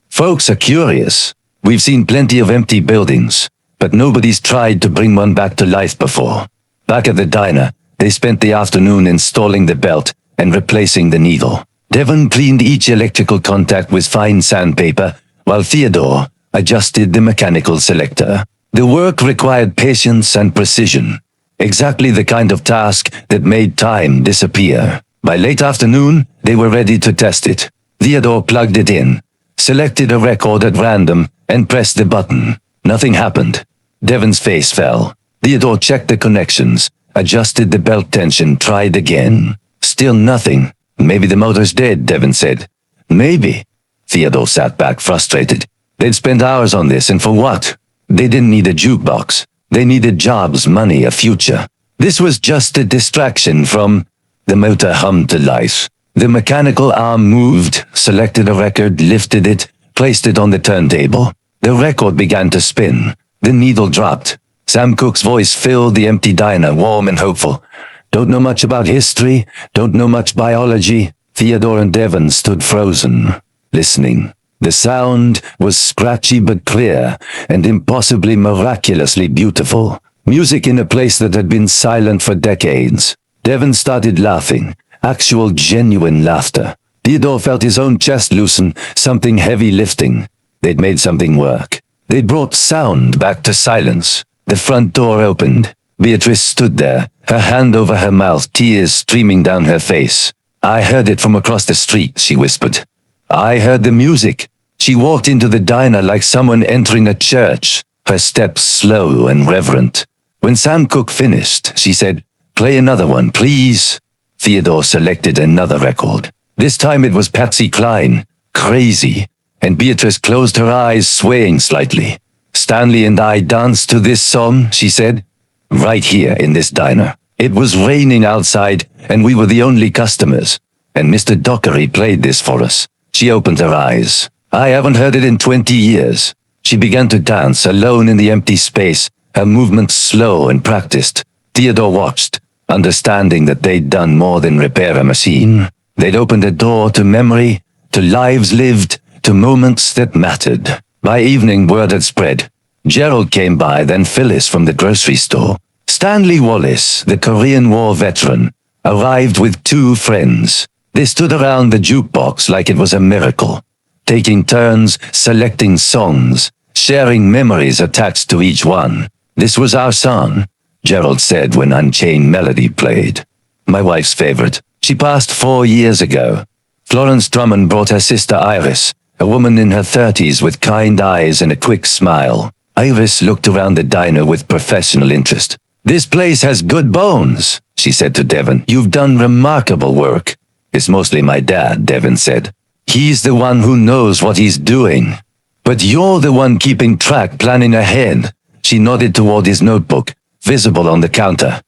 Folks are curious. We've seen plenty of empty buildings, but nobody's tried to bring one back to life before. Back at the diner, they spent the afternoon installing the belt and replacing the needle. Devon cleaned each electrical contact with fine sandpaper, while Theodore adjusted the mechanical selector. The work required patience and precision, exactly the kind of task that made time disappear. By late afternoon, they were ready to test it. Theodore plugged it in, selected a record at random, and pressed the button. Nothing happened. Devon's face fell. Theodore checked the connections, adjusted the belt tension, tried again. Still nothing. Maybe the motor's dead, Devon said. Maybe. Theodore sat back frustrated. They'd spent hours on this, and for what? They didn't need a jukebox. They needed jobs, money, a future. This was just a distraction from... The motor hummed to life. The mechanical arm moved, selected a record, lifted it, placed it on the turntable. The record began to spin. The needle dropped. Sam Cooke's voice filled the empty diner, warm and hopeful. Don't know much about history, don't know much biology. Theodore and Devon stood frozen, listening. The sound was scratchy but clear, and impossibly miraculously beautiful. Music in a place that had been silent for decades. Devon started laughing, actual genuine laughter. Theodore felt his own chest loosen, something heavy lifting. They'd made something work. They'd brought sound back to silence. The front door opened. Beatrice stood there, her hand over her mouth, tears streaming down her face. I heard it from across the street, she whispered. I heard the music. She walked into the diner like someone entering a church, her steps slow and reverent. When Sam Cooke finished, she said, Play another one, please. Theodore selected another record. This time it was Patsy Cline, crazy, and Beatrice closed her eyes, swaying slightly. Stanley and I danced to this song, she said, right here in this diner. It was raining outside, and we were the only customers, and Mr. Dockery played this for us. She opened her eyes. I haven't heard it in 20 years. She began to dance alone in the empty space, her movements slow and practiced. Theodore watched, understanding that they'd done more than repair a machine. They'd opened a door to memory, to lives lived, to moments that mattered. By evening, word had spread. Gerald came by, then Phyllis from the grocery store. Stanley Wallace, the Korean War veteran, arrived with 2 friends. They stood around the jukebox like it was a miracle, taking turns selecting songs, sharing memories attached to each one. This was our song, Gerald said when Unchained Melody played. My wife's favorite. She passed 4 years ago. Florence Drummond brought her sister Iris, a woman in her 30s with kind eyes and a quick smile. Iris looked around the diner with professional interest. This place has good bones, she said to Devon. You've done remarkable work. It's mostly my dad, Devon said. He's the one who knows what he's doing. But you're the one keeping track, planning ahead. She nodded toward his notebook, visible on the counter.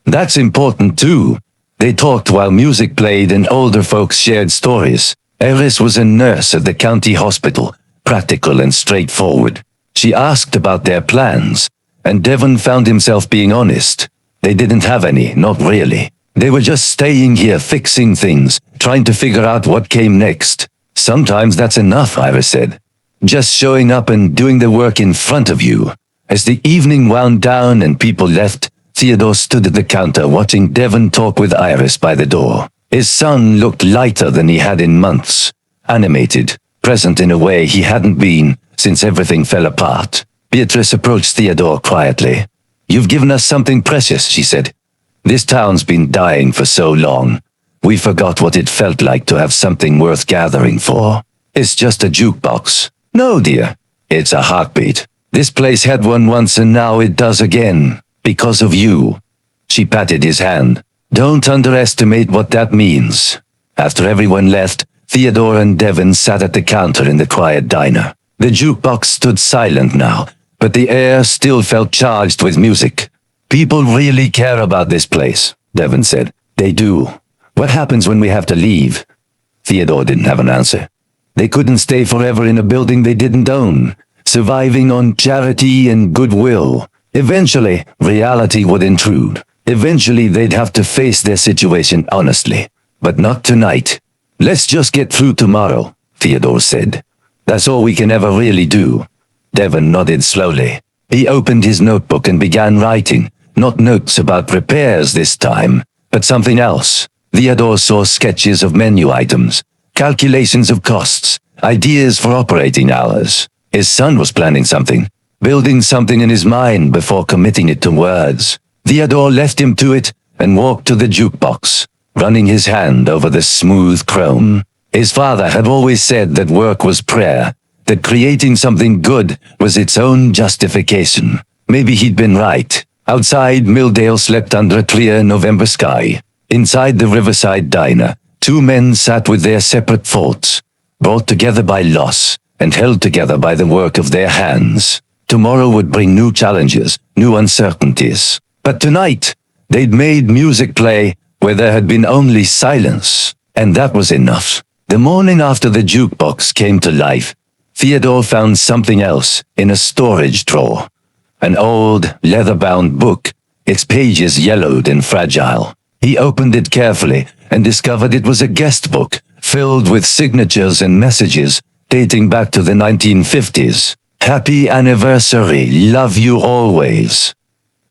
That's important too. They talked while music played and older folks shared stories. Iris was a nurse at the county hospital, practical and straightforward. She asked about their plans, and Devon found himself being honest. They didn't have any, not really. They were just staying here, fixing things, trying to figure out what came next. Sometimes that's enough, Iris said. Just showing up and doing the work in front of you. As the evening wound down and people left, Theodore stood at the counter watching Devon talk with Iris by the door. His son looked lighter than he had in months, animated, present in a way he hadn't been since everything fell apart. Beatrice approached Theodore quietly. You've given us something precious, she said. This town's been dying for so long. We forgot what it felt like to have something worth gathering for. It's just a jukebox. No, dear. It's a heartbeat. This place had one once and now it does again. Because of you. She patted his hand. Don't underestimate what that means. After everyone left, Theodore and Devon sat at the counter in the quiet diner. The jukebox stood silent now, but the air still felt charged with music. People really care about this place, Devon said. They do. What happens when we have to leave? Theodore didn't have an answer. They couldn't stay forever in a building they didn't own, surviving on charity and goodwill. Eventually, reality would intrude. Eventually, they'd have to face their situation honestly. But not tonight. Let's just get through tomorrow, Theodore said. That's all we can ever really do. Devon nodded slowly. He opened his notebook and began writing, not notes about repairs this time, but something else. Theodore saw sketches of menu items, calculations of costs, ideas for operating hours. His son was planning something, building something in his mind before committing it to words. Theodore left him to it and walked to the jukebox, running his hand over the smooth chrome. His father had always said that work was prayer, that creating something good was its own justification. Maybe he'd been right. Outside, Milldale slept under a clear November sky. Inside the Riverside Diner, 2 men sat with their separate thoughts, brought together by loss and held together by the work of their hands. Tomorrow would bring new challenges, new uncertainties. But tonight, they'd made music play where there had been only silence, and that was enough. The morning after the jukebox came to life, Theodore found something else in a storage drawer. An old, leather-bound book, its pages yellowed and fragile. He opened it carefully and discovered it was a guest book filled with signatures and messages dating back to the 1950s. Happy anniversary, love you always.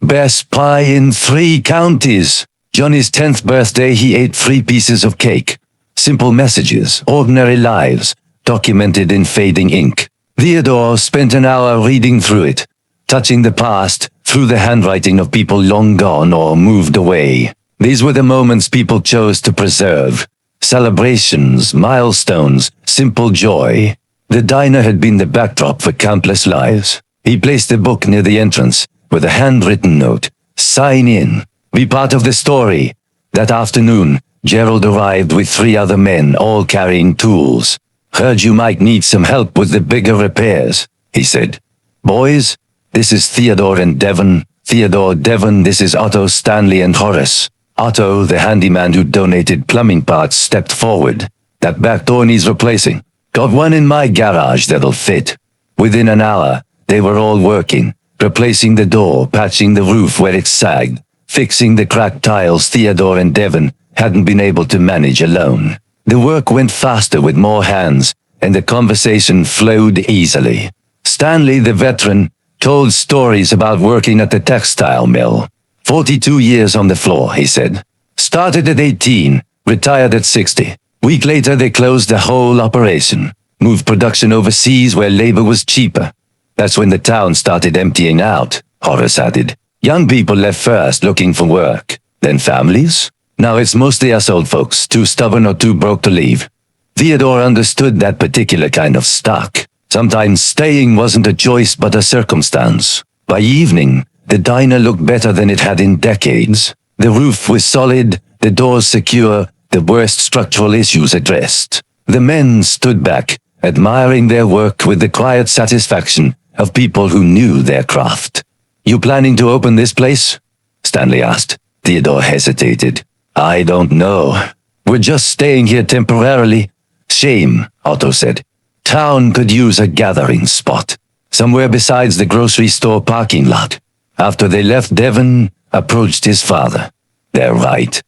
Best pie in 3 counties. Johnny's 10th birthday, he ate 3 pieces of cake. Simple messages, ordinary lives, documented in fading ink. Theodore spent an hour reading through it, touching the past through the handwriting of people long gone or moved away. These were the moments people chose to preserve. Celebrations, milestones, simple joy. The diner had been the backdrop for countless lives. He placed the book near the entrance with a handwritten note. Sign in. Be part of the story. That afternoon, Gerald arrived with 3 other men, all carrying tools. Heard you might need some help with the bigger repairs, he said. Boys, this is Theodore and Devon. Theodore, Devon, this is Otto, Stanley, and Horace. Otto, the handyman who donated plumbing parts, stepped forward. That back door needs replacing. Got one in my garage that'll fit. Within an hour, they were all working, replacing the door, patching the roof where it sagged, fixing the cracked tiles Theodore and Devon hadn't been able to manage alone. The work went faster with more hands, and the conversation flowed easily. Stanley, the veteran, told stories about working at the textile mill. 42 years on the floor, he said. Started at 18, retired at 60. Week later, they closed the whole operation, moved production overseas where labor was cheaper. That's when the town started emptying out, Horace added. Young people left first looking for work, then families. Now it's mostly us old folks, too stubborn or too broke to leave. Theodore understood that particular kind of stock. Sometimes staying wasn't a choice but a circumstance. By evening, the diner looked better than it had in decades. The roof was solid, the doors secure, the worst structural issues addressed. The men stood back, admiring their work with the quiet satisfaction of people who knew their craft. You planning to open this place? Stanley asked. Theodore hesitated. I don't know. We're just staying here temporarily. Shame, Otto said. Town could use a gathering spot, somewhere besides the grocery store parking lot. After they left, Devon approached his father. They're right.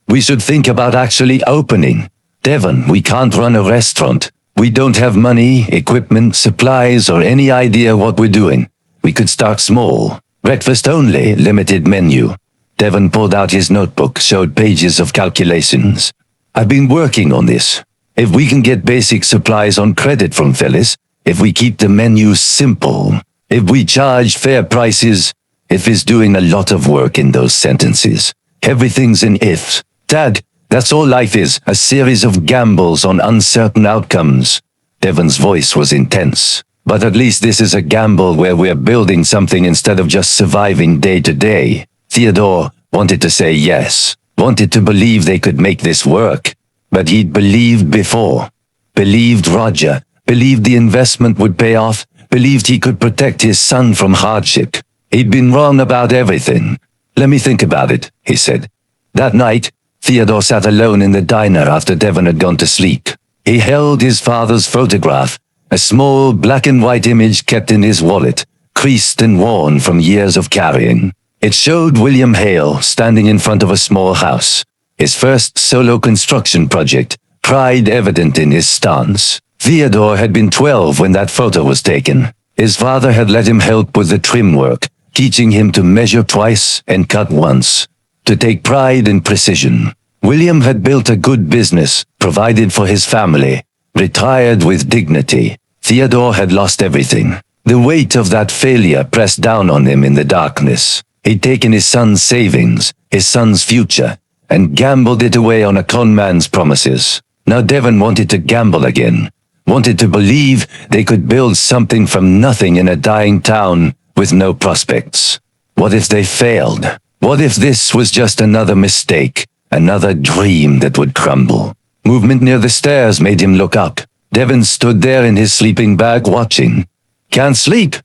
We should think about actually opening. Devon, we can't run a restaurant. We don't have money, equipment, supplies, or any idea what we're doing. We could start small. Breakfast only, limited menu. Devon pulled out his notebook, showed pages of calculations. I've been working on this. If we can get basic supplies on credit from Phyllis, if we keep the menu simple, if we charge fair prices, if is doing a lot of work in those sentences. Everything's in ifs. Dad, that's all life is, a series of gambles on uncertain outcomes. Devon's voice was intense. But at least this is a gamble where we're building something instead of just surviving day to day. Theodore wanted to say yes, wanted to believe they could make this work. But he'd believed before. Believed Roger, believed the investment would pay off, believed he could protect his son from hardship. He'd been wrong about everything. Let me think about it, he said. That night, Theodore sat alone in the diner after Devon had gone to sleep. He held his father's photograph, a small black and white image kept in his wallet, creased and worn from years of carrying. It showed William Hale standing in front of a small house, his first solo construction project, pride evident in his stance. Theodore had been 12 when that photo was taken. His father had let him help with the trim work, teaching him to measure twice and cut once, to take pride in precision. William had built a good business, provided for his family, retired with dignity. Theodore had lost everything. The weight of that failure pressed down on him in the darkness. He'd taken his son's savings, his son's future, and gambled it away on a con man's promises. Now Devon wanted to gamble again, wanted to believe they could build something from nothing in a dying town with no prospects. What if they failed? What if this was just another mistake, another dream that would crumble? Movement near the stairs made him look up. Devon stood there in his sleeping bag watching. Can't sleep?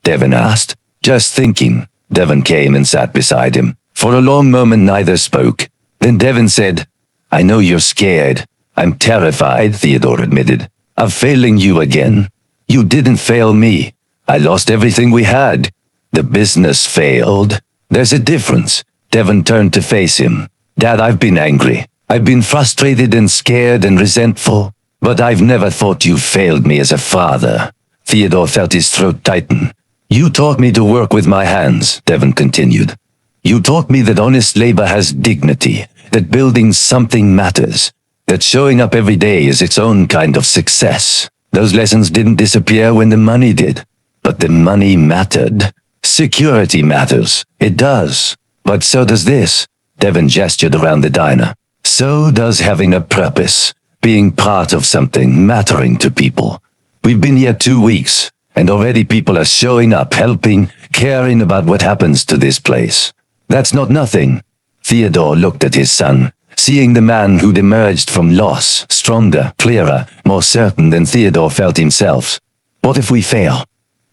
Devon asked. Just thinking. Devon came and sat beside him. For a long moment neither spoke. Then Devon said, I know you're scared. I'm terrified, Theodore admitted, of failing you again. You didn't fail me. I lost everything we had. The business failed. There's a difference. Devon turned to face him. Dad, I've been angry. I've been frustrated and scared and resentful. But I've never thought you failed me as a father. Theodore felt his throat tighten. You taught me to work with my hands, Devon continued. You taught me that honest labor has dignity, that building something matters, that showing up every day is its own kind of success. Those lessons didn't disappear when the money did. But the money mattered. Security matters. It does. But so does this. Devon gestured around the diner. So does having a purpose, being part of something, mattering to people. We've been here 2 weeks, and already people are showing up, helping, caring about what happens to this place. That's not nothing. Theodore looked at his son, seeing the man who'd emerged from loss, stronger, clearer, more certain than Theodore felt himself. What if we fail?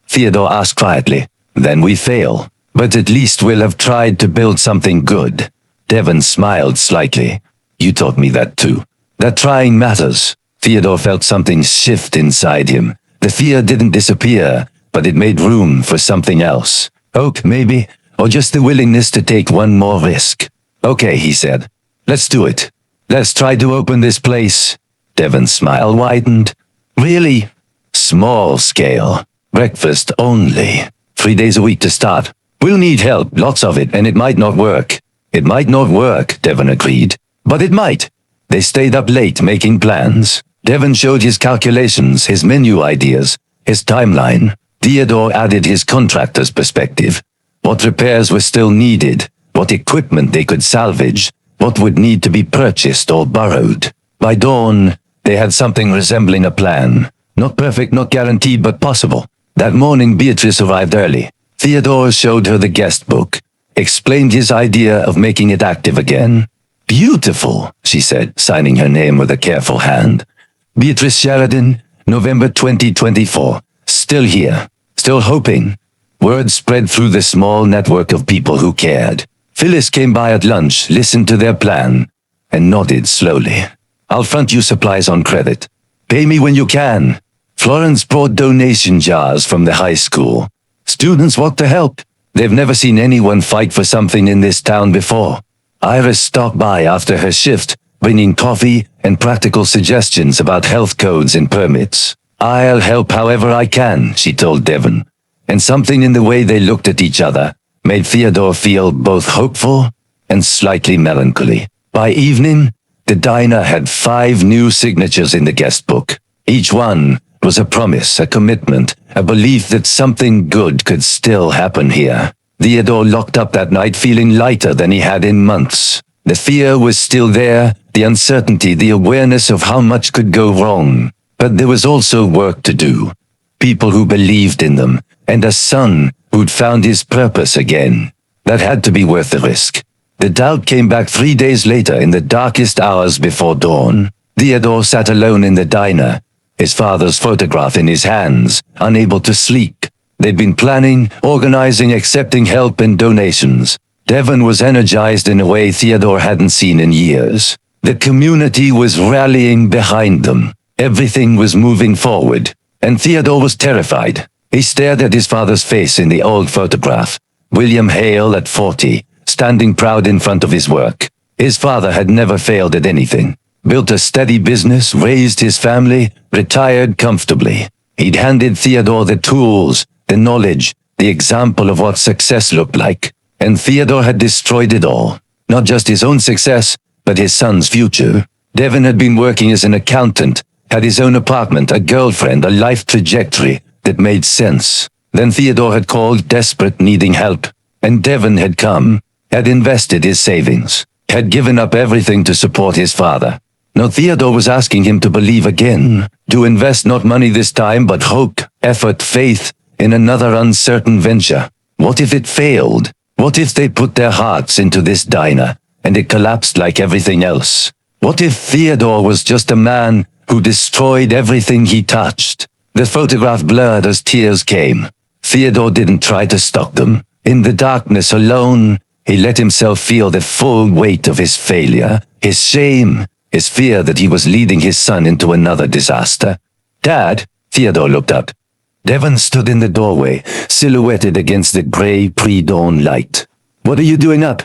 Theodore asked quietly. Then we fail. But at least we'll have tried to build something good. Devon smiled slightly. You taught me that too. That trying matters. Theodore felt something shift inside him. The fear didn't disappear, but it made room for something else. Hope, maybe, or just the willingness to take one more risk. Okay, he said. Let's do it. Let's try to open this place. Devon's smile widened. Really? Small scale. Breakfast only. 3 days a week to start. We'll need help, lots of it, and it might not work. It might not work, Devon agreed. But it might. They stayed up late making plans. Devon showed his calculations, his menu ideas, his timeline. Theodore added his contractor's perspective. What repairs were still needed, what equipment they could salvage, what would need to be purchased or borrowed. By dawn, they had something resembling a plan. Not perfect, not guaranteed, but possible. That morning Beatrice arrived early. Theodore showed her the guest book, explained his idea of making it active again. Beautiful, she said, signing her name with a careful hand. Beatrice Sheridan, November 2024. Still here. Still hoping. Word spread through the small network of people who cared. Phyllis came by at lunch, listened to their plan, and nodded slowly. I'll front you supplies on credit. Pay me when you can. Florence brought donation jars from the high school. Students want to help. They've never seen anyone fight for something in this town before. Iris stopped by after her shift, bringing coffee and practical suggestions about health codes and permits. I'll help however I can, she told Devon. And something in the way they looked at each other made Theodore feel both hopeful and slightly melancholy. By evening, the diner had 5 new signatures in the guest book. Each one was a promise, a commitment, a belief that something good could still happen here. Theodore locked up that night feeling lighter than he had in months. The fear was still there, the uncertainty, the awareness of how much could go wrong. But there was also work to do. People who believed in them, and a son who'd found his purpose again. That had to be worth the risk. The doubt came back 3 days later in the darkest hours before dawn. Theodore sat alone in the diner, his father's photograph in his hands, unable to sleep. They'd been planning, organizing, accepting help and donations. Devon was energized in a way Theodore hadn't seen in years. The community was rallying behind them. Everything was moving forward, and Theodore was terrified. He stared at his father's face in the old photograph. William Hale at 40, standing proud in front of his work. His father had never failed at anything. Built a steady business, raised his family, retired comfortably. He'd handed Theodore the tools, the knowledge, the example of what success looked like. And Theodore had destroyed it all. Not just his own success, but his son's future. Devon had been working as an accountant, had his own apartment, a girlfriend, a life trajectory that made sense. Then Theodore had called, desperate, needing help. And Devon had come, had invested his savings, had given up everything to support his father. Now Theodore was asking him to believe again, to invest not money this time but hope, effort, faith, in another uncertain venture. What if it failed? What if they put their hearts into this diner, and it collapsed like everything else? What if Theodore was just a man who destroyed everything he touched? The photograph blurred as tears came. Theodore didn't try to stop them. In the darkness alone, he let himself feel the full weight of his failure, his shame, his fear that he was leading his son into another disaster. Dad, Theodore looked up. Devon stood in the doorway, silhouetted against the gray pre-dawn light. What are you doing up?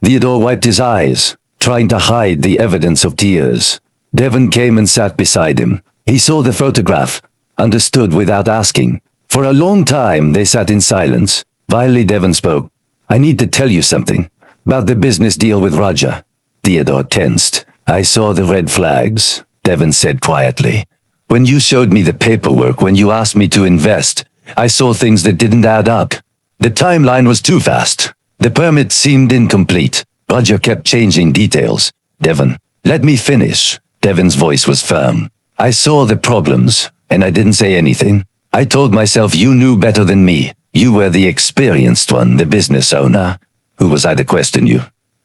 Theodore wiped his eyes, trying to hide the evidence of tears. Devon came and sat beside him. He saw the photograph, understood without asking. For a long time they sat in silence. Finally Devon spoke. I need to tell you something. About the business deal with Roger. Theodore tensed. I saw the red flags, Devon said quietly. When you showed me the paperwork, when you asked me to invest, I saw things that didn't add up. The timeline was too fast. The permit seemed incomplete. Roger kept changing details. Devon, let me finish. Devon's voice was firm. I saw the problems, and I didn't say anything. I told myself you knew better than me. You were the experienced one, the business owner. Who was I to question you?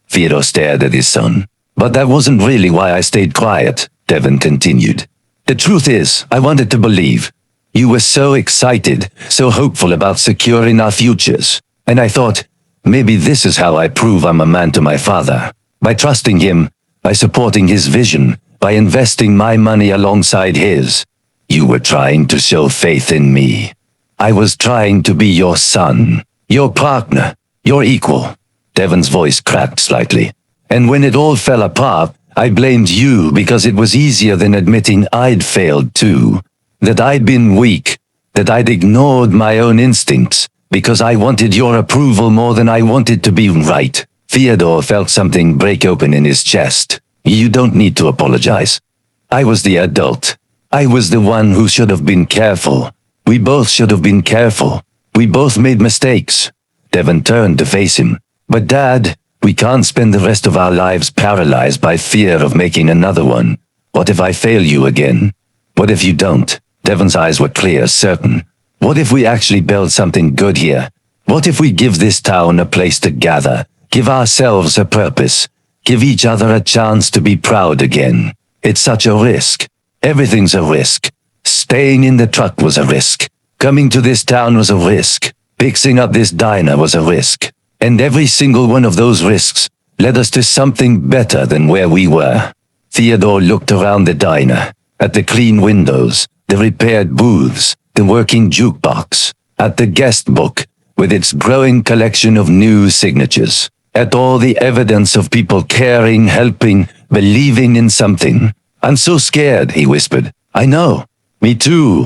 Theodore stared at his son. But that wasn't really why I stayed quiet, Devon continued. The truth is, I wanted to believe. You were so excited, so hopeful about securing our futures. And I thought, maybe this is how I prove I'm a man to my father. By trusting him, by supporting his vision, by investing my money alongside his. You were trying to show faith in me. I was trying to be your son, your partner, your equal. Devon's voice cracked slightly. And when it all fell apart, I blamed you because it was easier than admitting I'd failed too. That I'd been weak, that I'd ignored my own instincts, because I wanted your approval more than I wanted to be right. Theodore felt something break open in his chest. You don't need to apologize. I was the adult. I was the one who should have been careful. We both should have been careful. We both made mistakes. Devon turned to face him. But Dad, we can't spend the rest of our lives paralyzed by fear of making another one. What if I fail you again? What if you don't? Devon's eyes were clear, certain. What if we actually build something good here? What if we give this town a place to gather, give ourselves a purpose, give each other a chance to be proud again? It's such a risk. Everything's a risk. Staying in the truck was a risk. Coming to this town was a risk. Fixing up this diner was a risk. And every single one of those risks led us to something better than where we were. Theodore looked around the diner, at the clean windows, the repaired booths, the working jukebox, at the guest book, with its growing collection of new signatures, at all the evidence of people caring, helping, believing in something. I'm so scared, he whispered. I know. Me too.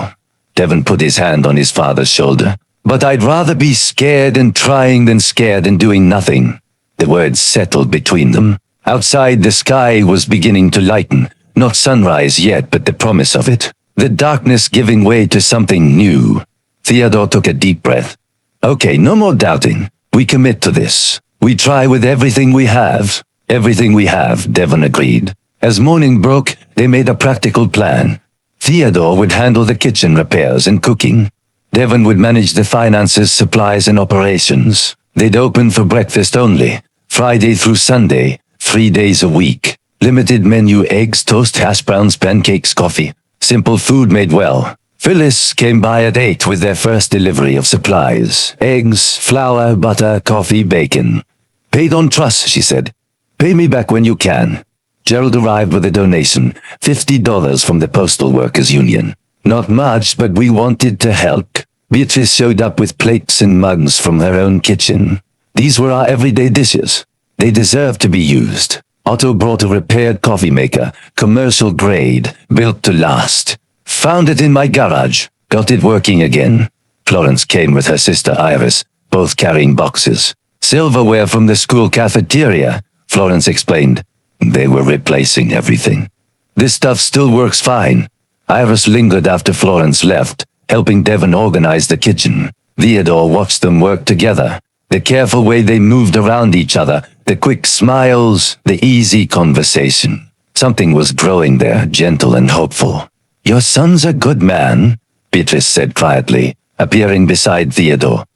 Devon put his hand on his father's shoulder. But I'd rather be scared and trying than scared and doing nothing. The words settled between them. Outside, the sky was beginning to lighten. Not sunrise yet, but the promise of it. The darkness giving way to something new. Theodore took a deep breath. Okay, no more doubting. We commit to this. We try with everything we have. Everything we have, Devon agreed. As morning broke, they made a practical plan. Theodore would handle the kitchen repairs and cooking. Devon would manage the finances, supplies, and operations. They'd open for breakfast only, Friday through Sunday, 3 days a week. Limited menu: eggs, toast, hash browns, pancakes, coffee. Simple food made well. Phyllis came by at 8 with their first delivery of supplies. Eggs, flour, butter, coffee, bacon. Paid on trust, she said. Pay me back when you can. Gerald arrived with a donation, $50 from the Postal Workers Union. Not much, but we wanted to help. Beatrice showed up with plates and mugs from her own kitchen. These were our everyday dishes. They deserved to be used. Otto brought a repaired coffee maker, commercial grade, built to last. Found it in my garage. Got it working again. Florence came with her sister Iris, both carrying boxes. Silverware from the school cafeteria, Florence explained. They were replacing everything. This stuff still works fine. Iris lingered after Florence left, helping Devon organize the kitchen. Theodore watched them work together. The careful way they moved around each other, the quick smiles, the easy conversation. Something was growing there, gentle and hopeful. Your son's a good man, Beatrice said quietly, appearing beside Theodore.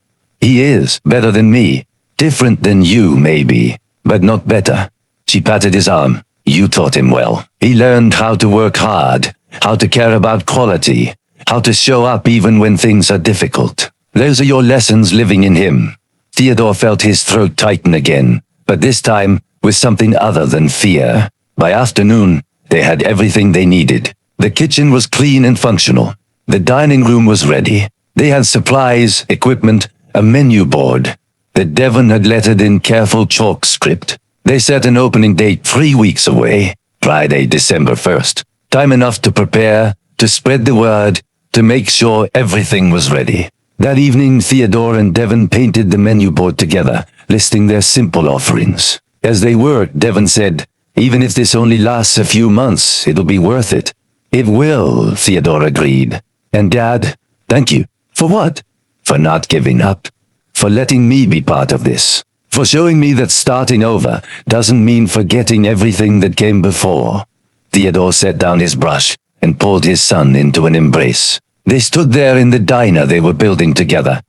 He is, better than me. Different than you, maybe, but not better. She patted his arm. You taught him well. He learned how to work hard, how to care about quality, how to show up even when things are difficult. Those are your lessons living in him. Theodore felt his throat tighten again, but this time with something other than fear. By afternoon, they had everything they needed. The kitchen was clean and functional. The dining room was ready. They had supplies, equipment, a menu board. The Devon had lettered in careful chalk script. They set an opening date 3 weeks away, Friday, December 1st. Time enough to prepare, to spread the word, to make sure everything was ready. That evening, Theodore and Devon painted the menu board together, listing their simple offerings. As they worked, Devon said, even if this only lasts a few months, it'll be worth it. It will, Theodore agreed. And Dad, thank you. For what? For not giving up. For letting me be part of this. For showing me that starting over doesn't mean forgetting everything that came before. Theodore set down his brush and pulled his son into an embrace. They stood there in the diner they were building together,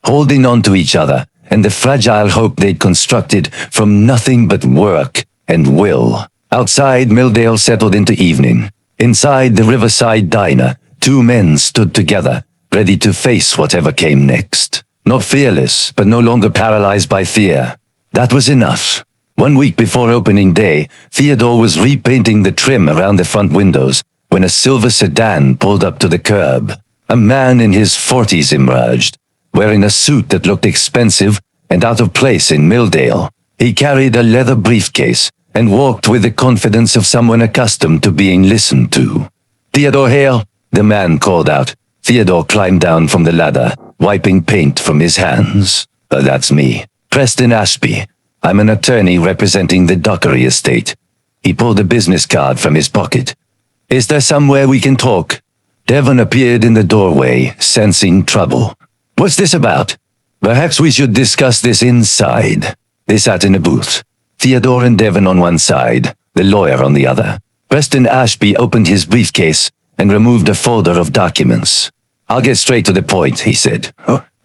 holding on to each other and the fragile hope they'd constructed from nothing but work and will. Outside, Milldale settled into evening. Inside the Riverside Diner, two men stood together, ready to face whatever came next. Not fearless, but no longer paralyzed by fear. That was enough. 1 week before opening day, Theodore was repainting the trim around the front windows when a silver sedan pulled up to the curb. A man in his 40s emerged, wearing a suit that looked expensive and out of place in Milldale. He carried a leather briefcase and walked with the confidence of someone accustomed to being listened to. "Theodore Hale," the man called out. Theodore climbed down from the ladder, wiping paint from his hands. "That's me. Preston Ashby. I'm an attorney representing the Dockery estate." He pulled a business card from his pocket. "Is there somewhere we can talk?" Devon appeared in the doorway, sensing trouble. "What's this about?" "Perhaps we should discuss this inside." They sat in a booth. Theodore and Devon on one side, the lawyer on the other. Preston Ashby opened his briefcase and removed a folder of documents. "I'll get straight to the point," he said.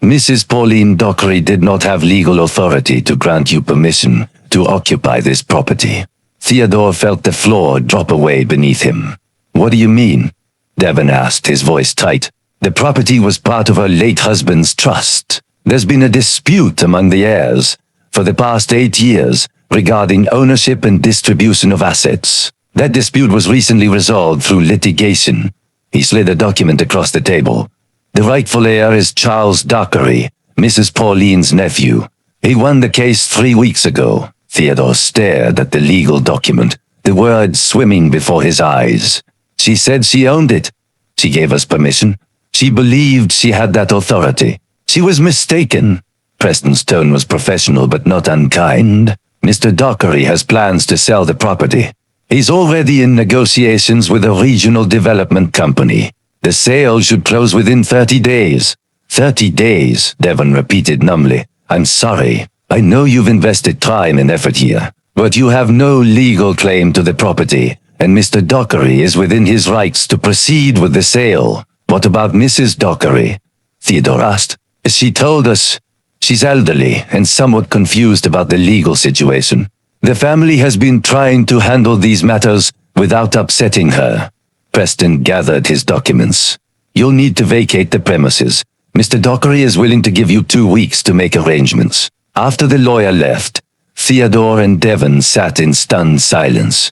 "Mrs. Pauline Dockery did not have legal authority to grant you permission to occupy this property." Theodore felt the floor drop away beneath him. "What do you mean?" Devon asked, his voice tight. "The property was part of her late husband's trust. There's been a dispute among the heirs for the past 8 years regarding ownership and distribution of assets. That dispute was recently resolved through litigation." He slid a document across the table. "The rightful heir is Charles Dockery, Mrs. Pauline's nephew. He won the case 3 weeks ago." Theodore stared at the legal document, the words swimming before his eyes. "She said she owned it. She gave us permission. She believed she had that authority. She was mistaken." Preston's tone was professional but not unkind. "Mr. Dockery has plans to sell the property. He's already in negotiations with a regional development company. The sale should close within 30 days. 30 days, Devon repeated numbly. "I'm sorry. I know you've invested time and effort here, but you have no legal claim to the property, and Mr. Dockery is within his rights to proceed with the sale." "What about Mrs. Dockery?" Theodore asked. "She told us she's elderly and somewhat confused about the legal situation. The family has been trying to handle these matters without upsetting her." Preston gathered his documents. "You'll need to vacate the premises. Mr. Dockery is willing to give you 2 weeks to make arrangements." After the lawyer left, Theodore and Devon sat in stunned silence.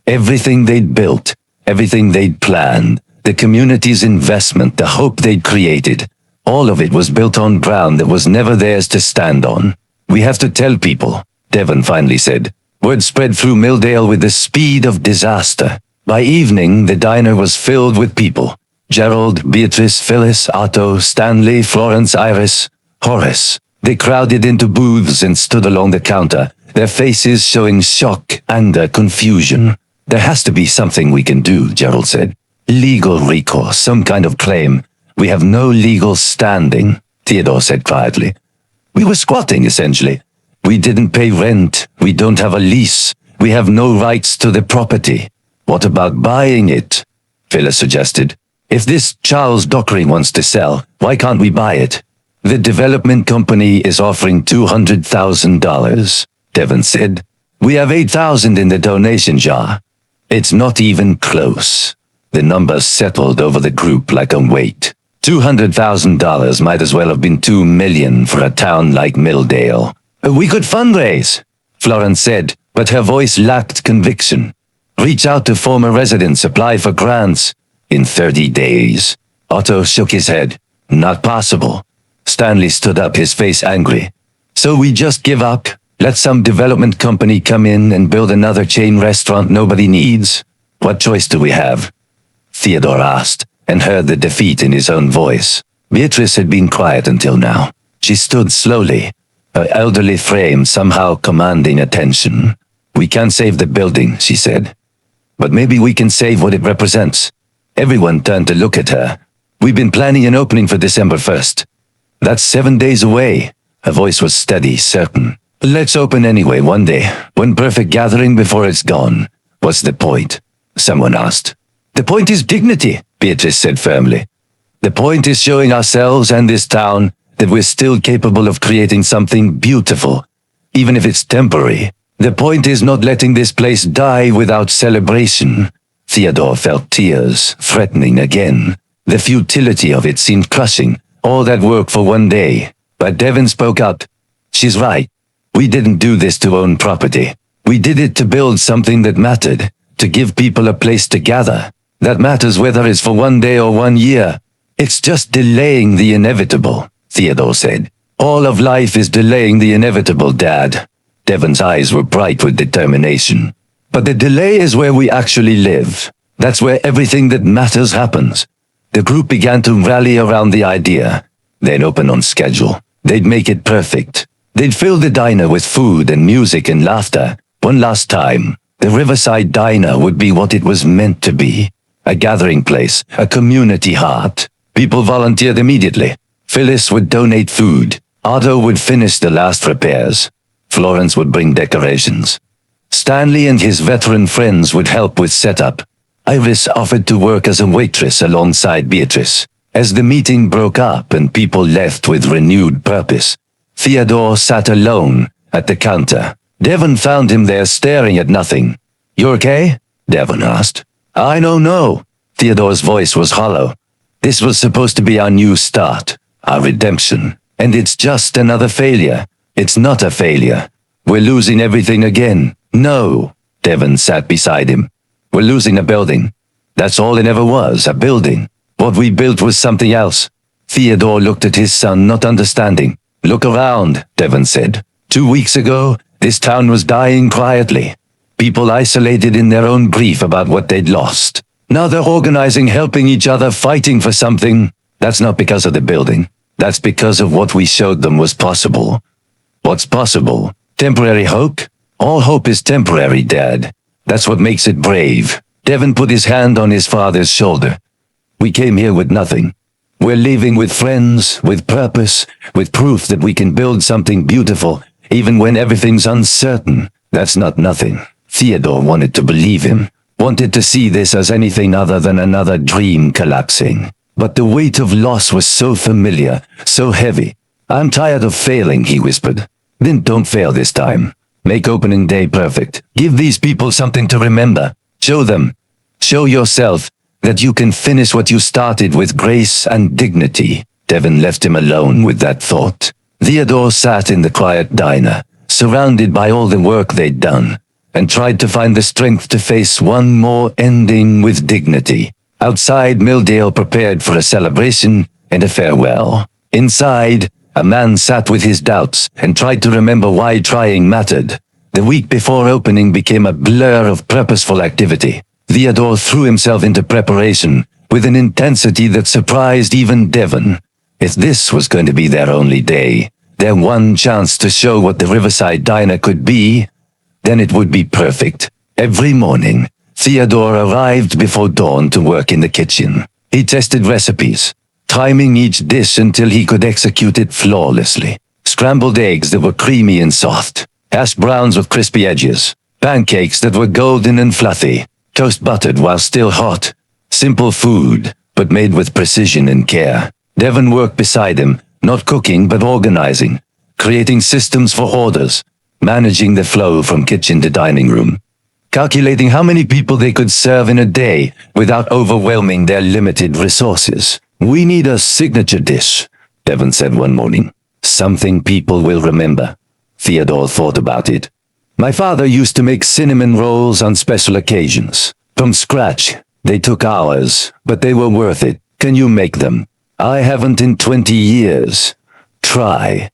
Everything they'd built, everything they'd planned, the community's investment, the hope they'd created, all of it was built on ground that was never theirs to stand on. "We have to tell people," Devon finally said. Word spread through Milldale with the speed of disaster. By evening, the diner was filled with people. Gerald, Beatrice, Phyllis, Otto, Stanley, Florence, Iris, Horace. They crowded into booths and stood along the counter, their faces showing shock, anger, confusion. "There has to be something we can do," Gerald said. "Legal recourse, some kind of claim. We have no legal standing," Theodore said quietly. "We were squatting, essentially. We didn't pay rent. We don't have a lease. We have no rights to the property." "What about buying it?" Phyllis suggested. "If this Charles Dockery wants to sell, why can't we buy it?" "The development company is offering $200,000, Devon said. "We have $8,000 in the donation jar." "It's not even close." The numbers settled over the group like a weight. $200,000 might as well have been $2 million for a town like Milldale. "We could fundraise," Florence said, but her voice lacked conviction. "Reach out to former residents, apply for grants." "In 30 days. Otto shook his head. "Not possible." Stanley stood up, his face angry. "So we just give up? Let some development company come in and build another chain restaurant nobody needs? What choice do we have?" Theodore asked, and heard the defeat in his own voice. Beatrice had been quiet until now. She stood slowly, her elderly frame somehow commanding attention. "We can't save the building," she said. "But maybe we can save what it represents." Everyone turned to look at her. "We've been planning an opening for December 1st. That's 7 days away." Her voice was steady, certain. "Let's open anyway one day, one perfect gathering before it's gone." "What's the point?" someone asked. "The point is dignity," Beatrice said firmly. "The point is showing ourselves and this town that we're still capable of creating something beautiful, even if it's temporary." The point is not letting this place die without celebration. Theodore felt tears threatening again. The futility of it seemed crushing. All that work for one day. But Devon spoke up. She's right. We didn't do this to own property. We did it to build something that mattered. To give people a place to gather. That matters whether it's for one day or 1 year. It's just delaying the inevitable, Theodore said. All of life is delaying the inevitable, Dad. Devon's eyes were bright with determination. But the delay is where we actually live. That's where everything that matters happens. The group began to rally around the idea. They'd open on schedule. They'd make it perfect. They'd fill the diner with food and music and laughter. One last time, the Riverside Diner would be what it was meant to be. A gathering place, a community heart. People volunteered immediately. Phyllis would donate food. Otto would finish the last repairs. Florence would bring decorations. Stanley and his veteran friends would help with setup. Iris offered to work as a waitress alongside Beatrice. As the meeting broke up and people left with renewed purpose, Theodore sat alone at the counter. Devon found him there staring at nothing. "You okay?" Devon asked. "I don't know." Theodore's voice was hollow. "This was supposed to be our new start, our redemption, and it's just another failure. It's not a failure. We're losing everything again." "No." Devon sat beside him. "We're losing a building. That's all it ever was, a building. What we built was something else." Theodore looked at his son, not understanding. "Look around," Devon said. 2 weeks ago, this town was dying quietly. People isolated in their own grief about what they'd lost. Now they're organizing, helping each other, fighting for something. That's not because of the building. That's because of what we showed them was possible." "What's possible? Temporary hope? All hope is temporary, Dad. That's what makes it brave." Devon put his hand on his father's shoulder. "We came here with nothing. We're leaving with friends, with purpose, with proof that we can build something beautiful, even when everything's uncertain. That's not nothing." Theodore wanted to believe him, wanted to see this as anything other than another dream collapsing. But the weight of loss was so familiar, so heavy. "I'm tired of failing," he whispered. "Then don't fail this time. Make opening day perfect. Give these people something to remember. Show them. Show yourself that you can finish what you started with grace and dignity." Devon left him alone with that thought. Theodore sat in the quiet diner, surrounded by all the work they'd done, and tried to find the strength to face one more ending with dignity. Outside, Milldale prepared for a celebration and a farewell. Inside, a man sat with his doubts and tried to remember why trying mattered. The week before opening became a blur of purposeful activity. Theodore threw himself into preparation with an intensity that surprised even Devon. If this was going to be their only day, their one chance to show what the Riverside Diner could be, then it would be perfect. Every morning, Theodore arrived before dawn to work in the kitchen. He tested recipes, timing each dish until he could execute it flawlessly. Scrambled eggs that were creamy and soft, hash browns with crispy edges, pancakes that were golden and fluffy, toast buttered while still hot. Simple food, but made with precision and care. Devon worked beside him, not cooking but organizing, creating systems for orders, managing the flow from kitchen to dining room, calculating how many people they could serve in a day without overwhelming their limited resources. "We need a signature dish," Devon said one morning. "Something people will remember." Theodore thought about it. "My father used to make cinnamon rolls on special occasions. From scratch. They took hours, but they were worth it. Can you make them?" "I haven't in 20 years. Try."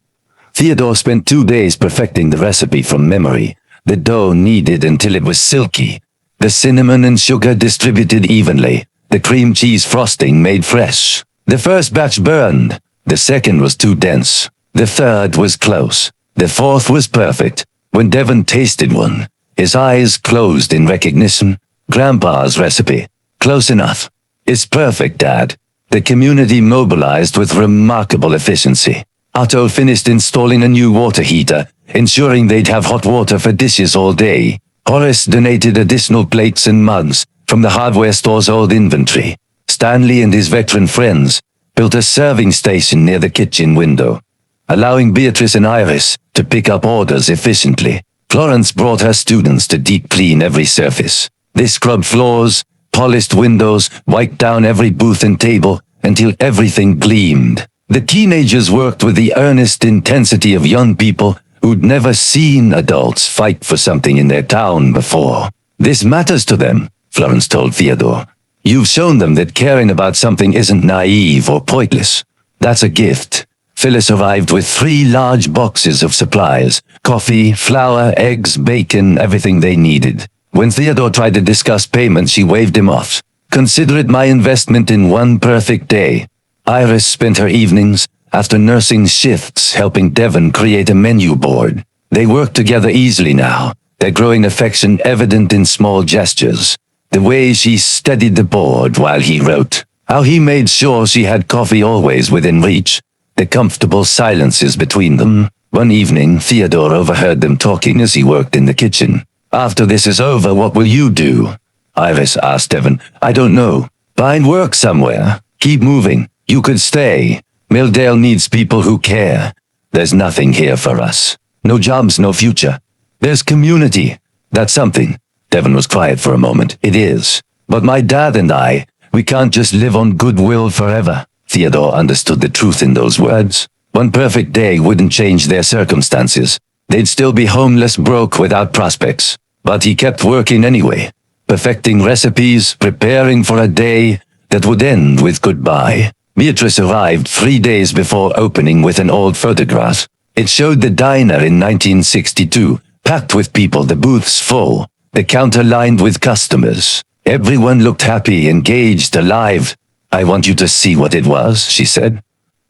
Theodore spent 2 days perfecting the recipe from memory. The dough kneaded until it was silky. The cinnamon and sugar distributed evenly. The cream cheese frosting made fresh. The first batch burned. The second was too dense. The third was close. The fourth was perfect. When Devon tasted one, his eyes closed in recognition. "Grandpa's recipe. Close enough. It's perfect, Dad." The community mobilized with remarkable efficiency. Otto finished installing a new water heater, ensuring they'd have hot water for dishes all day. Horace donated additional plates and mugs from the hardware store's old inventory. Stanley and his veteran friends built a serving station near the kitchen window, allowing Beatrice and Iris to pick up orders efficiently. Florence brought her students to deep clean every surface. They scrubbed floors, polished windows, wiped down every booth and table until everything gleamed. The teenagers worked with the earnest intensity of young people who'd never seen adults fight for something in their town before. This matters to them, Florence told Theodore. You've shown them that caring about something isn't naive or pointless. That's a gift. Phyllis arrived with 3 large boxes of supplies: coffee, flour, eggs, bacon, everything they needed. When Theodore tried to discuss payment, she waved him off. Consider it my investment in one perfect day. Iris spent her evenings, after nursing shifts, helping Devon create a menu board. They worked together easily now, their growing affection evident in small gestures. The way she steadied the board while he wrote. How he made sure she had coffee always within reach. The comfortable silences between them. One evening, Theodore overheard them talking as he worked in the kitchen. After this is over, what will you do? Iris asked Devon. I don't know. Find work somewhere. Keep moving. You could stay. Milldale needs people who care. There's nothing here for us. No jobs, no future. There's community. That's something. Devon was quiet for a moment. It is. But my dad and I, we can't just live on goodwill forever. Theodore understood the truth in those words. One perfect day wouldn't change their circumstances. They'd still be homeless, broke, without prospects. But he kept working anyway, perfecting recipes, preparing for a day that would end with goodbye. Beatrice arrived 3 days before opening with an old photograph. It showed the diner in 1962, packed with people, the booths full, the counter lined with customers. Everyone looked happy, engaged, alive. I want you to see what it was, she said.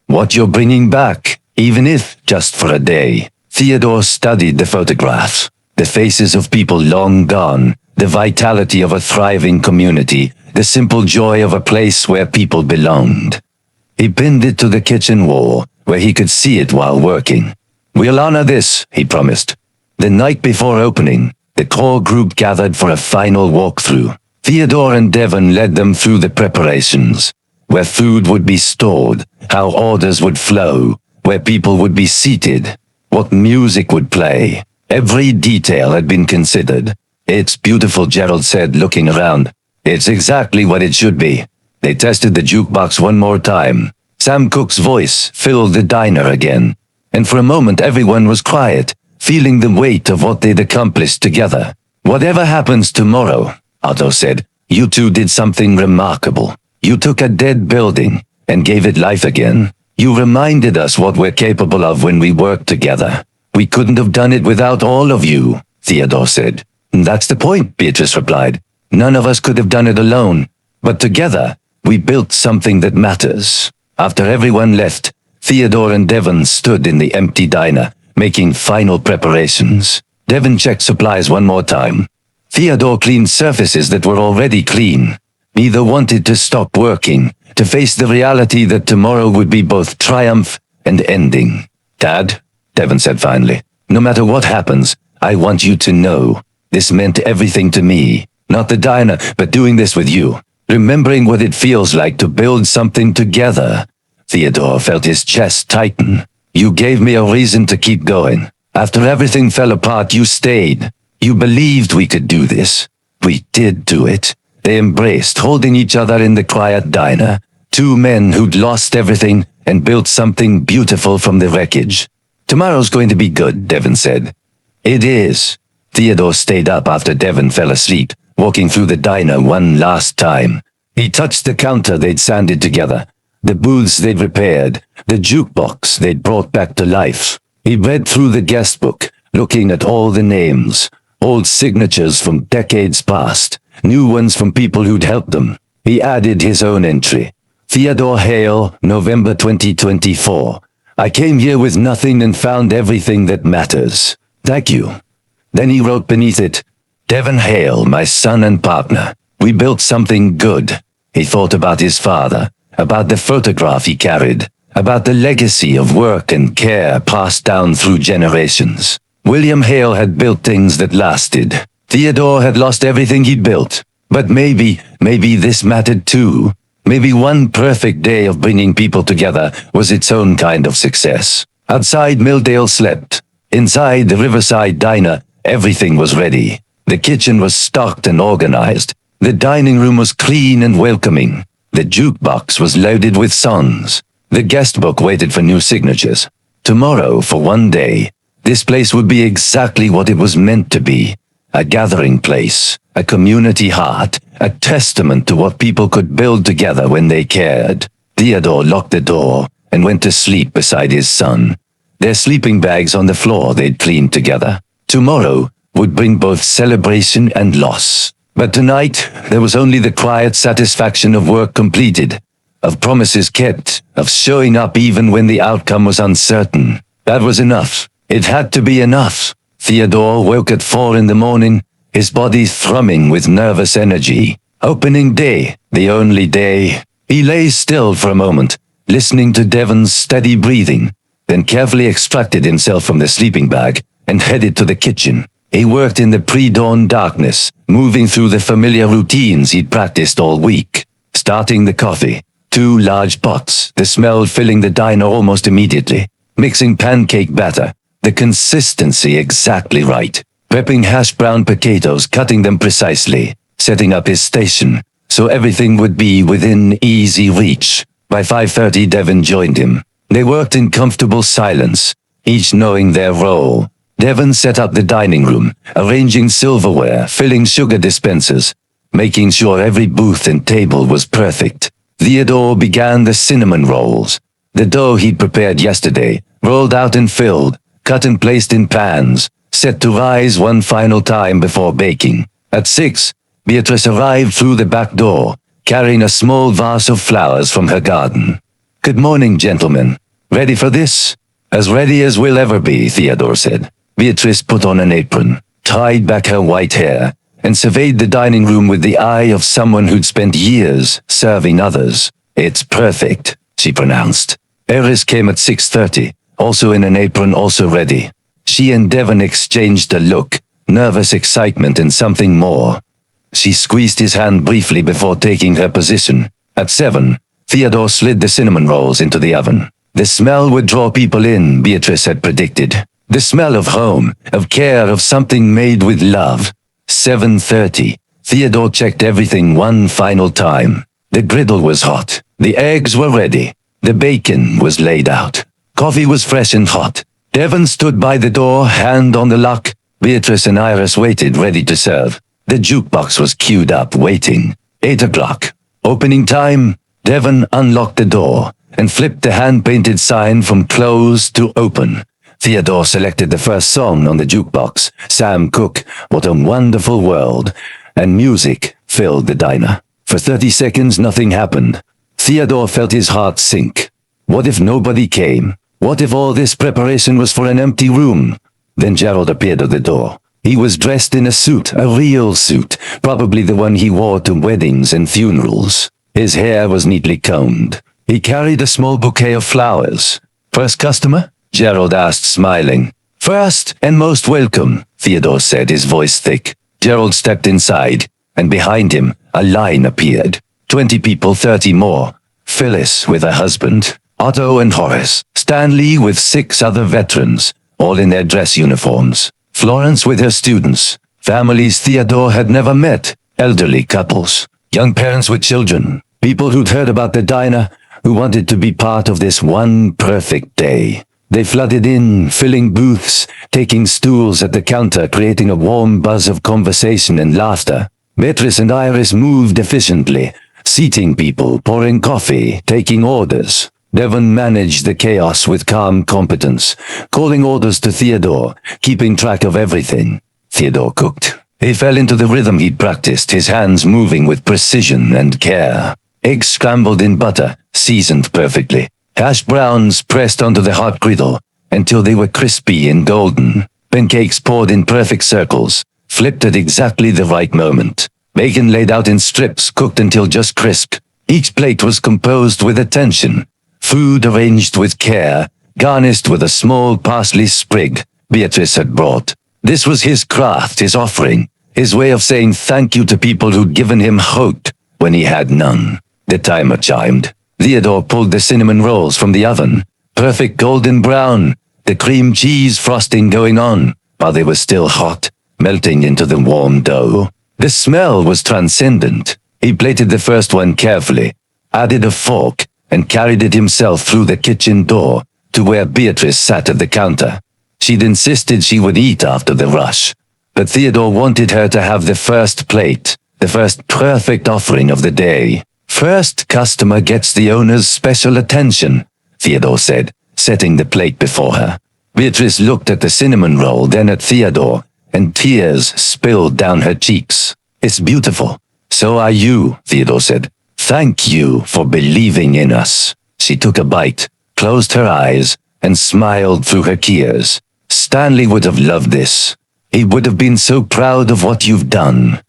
What you're bringing back, even if just for a day. Theodore studied the photographs, the faces of people long gone, the vitality of a thriving community, the simple joy of a place where people belonged. He pinned it to the kitchen wall, where he could see it while working. We'll honor this, he promised. The night before opening, the core group gathered for a final walkthrough. Theodore and Devon led them through the preparations, where food would be stored, how orders would flow, where people would be seated, what music would play. Every detail had been considered. It's beautiful, Gerald said, looking around. It's exactly what it should be. They tested the jukebox one more time. Sam Cooke's voice filled the diner again, and for a moment everyone was quiet, feeling the weight of what they'd accomplished together. Whatever happens tomorrow, Otto said, you two did something remarkable. You took a dead building and gave it life again. You reminded us what we're capable of when we work together. We couldn't have done it without all of you, Theodore said. That's the point, Beatrice replied. None of us could have done it alone, but together, we built something that matters. After everyone left, Theodore and Devon stood in the empty diner, making final preparations. Devon checked supplies one more time. Theodore cleaned surfaces that were already clean. Neither wanted to stop working, to face the reality that tomorrow would be both triumph and ending. Dad, Devon said finally, no matter what happens, I want you to know. This meant everything to me. Not the diner, but doing this with you. Remembering what it feels like to build something together. Theodore felt his chest tighten. You gave me a reason to keep going. After everything fell apart, you stayed. You believed we could do this. We did do it. They embraced, holding each other in the quiet diner. 2 men who'd lost everything and built something beautiful from the wreckage. Tomorrow's going to be good, Devon said. It is. Theodore stayed up after Devon fell asleep, walking through the diner one last time. He touched the counter they'd sanded together, the booths they'd repaired, the jukebox they'd brought back to life. He read through the guest book, looking at all the names, old signatures from decades past, new ones from people who'd helped them. He added his own entry. Theodore Hale, November 2024. I came here with nothing and found everything that matters. Thank you. Then he wrote beneath it, Devon Hale, my son and partner. We built something good. He thought about his father, about the photograph he carried, about the legacy of work and care passed down through generations. William Hale had built things that lasted. Theodore had lost everything he'd built. But maybe this mattered too. Maybe one perfect day of bringing people together was its own kind of success. Outside, Milldale slept. Inside the Riverside Diner, Everything was ready. The kitchen was stocked and organized. The dining room was clean and welcoming. The jukebox was loaded with songs. The guest book waited for new signatures. Tomorrow, for one day, this place would be exactly what it was meant to be. A gathering place, a community heart, a testament to what people could build together when they cared. Theodore locked the door and went to sleep beside his son. Their sleeping bags on the floor they'd cleaned together. Tomorrow would bring both celebration and loss. But tonight, there was only the quiet satisfaction of work completed, of promises kept, of showing up even when the outcome was uncertain. That was enough. It had to be enough. Theodore woke at 4 in the morning, his body thrumming with nervous energy. Opening day, the only day. He lay still for a moment, listening to Devon's steady breathing, then carefully extracted himself from the sleeping bag and headed to the kitchen. He worked in the pre-dawn darkness, moving through the familiar routines he'd practiced all week. Starting the coffee, 2 large pots, the smell filling the diner almost immediately. Mixing pancake batter, the consistency exactly right. Prepping hash brown potatoes, cutting them precisely. Setting up his station, so everything would be within easy reach. By 5:30, Devon joined him. They worked in comfortable silence, each knowing their role. Devon set up the dining room, arranging silverware, filling sugar dispensers, making sure every booth and table was perfect. Theodore began the cinnamon rolls. The dough he'd prepared yesterday, rolled out and filled, cut and placed in pans, set to rise one final time before baking. At 6, Beatrice arrived through the back door, carrying a small vase of flowers from her garden. "Good morning, gentlemen. Ready for this?" "As ready as we'll ever be," Theodore said. Beatrice put on an apron, tied back her white hair, and surveyed the dining room with the eye of someone who'd spent years serving others. "It's perfect," she pronounced. Eris came at 6:30, also in an apron, also ready. She and Devon exchanged a look, nervous excitement and something more. She squeezed his hand briefly before taking her position. At 7, Theodore slid the cinnamon rolls into the oven. The smell would draw people in, Beatrice had predicted. The smell of home, of care, of something made with love. 7:30. Theodore checked everything one final time. The griddle was hot. The eggs were ready. The bacon was laid out. Coffee was fresh and hot. Devon stood by the door, hand on the lock. Beatrice and Iris waited, ready to serve. The jukebox was queued up, waiting. 8 o'clock. Opening time. Devon unlocked the door and flipped the hand-painted sign from close to open. Theodore selected the first song on the jukebox, Sam Cooke, What a Wonderful World, and music filled the diner. For 30 seconds, nothing happened. Theodore felt his heart sink. What if nobody came? What if all this preparation was for an empty room? Then Gerald appeared at the door. He was dressed in a suit, a real suit, probably the one he wore to weddings and funerals. His hair was neatly combed. He carried a small bouquet of flowers. "First customer?" Gerald asked, smiling. "First and most welcome," Theodore said, his voice thick. Gerald stepped inside, and behind him, a line appeared. 20 people, 30 more. Phyllis with her husband, Otto and Horace. Stanley with 6 other veterans, all in their dress uniforms. Florence with her students. Families Theodore had never met. Elderly couples. Young parents with children. People who'd heard about the diner, who wanted to be part of this one perfect day. They flooded in, filling booths, taking stools at the counter, creating a warm buzz of conversation and laughter. Beatrice and Iris moved efficiently, seating people, pouring coffee, taking orders. Devon managed the chaos with calm competence, calling orders to Theodore, keeping track of everything. Theodore cooked. He fell into the rhythm he'd practiced, his hands moving with precision and care. Eggs scrambled in butter, seasoned perfectly. Hash browns pressed onto the hot griddle until they were crispy and golden. Pancakes poured in perfect circles, flipped at exactly the right moment. Bacon laid out in strips, cooked until just crisp. Each plate was composed with attention. Food arranged with care, garnished with a small parsley sprig Beatrice had brought. This was his craft, his offering, his way of saying thank you to people who'd given him hope when he had none. The timer chimed. Theodore pulled the cinnamon rolls from the oven, perfect golden brown, the cream cheese frosting going on, while they were still hot. melting into the warm dough. The smell was transcendent. He plated the first one carefully, added a fork, and carried it himself through the kitchen door to where Beatrice sat at the counter. She'd insisted she would eat after the rush, but Theodore wanted her to have the first plate, the first perfect offering of the day. First customer gets the owner's special attention, Theodore said, setting the plate before her. Beatrice looked at the cinnamon roll, then at Theodore, and tears spilled down her cheeks. It's beautiful. So are you, Theodore said. Thank you for believing in us. She took a bite, closed her eyes, and smiled through her tears. Stanley would have loved this. He would have been so proud of what you've done.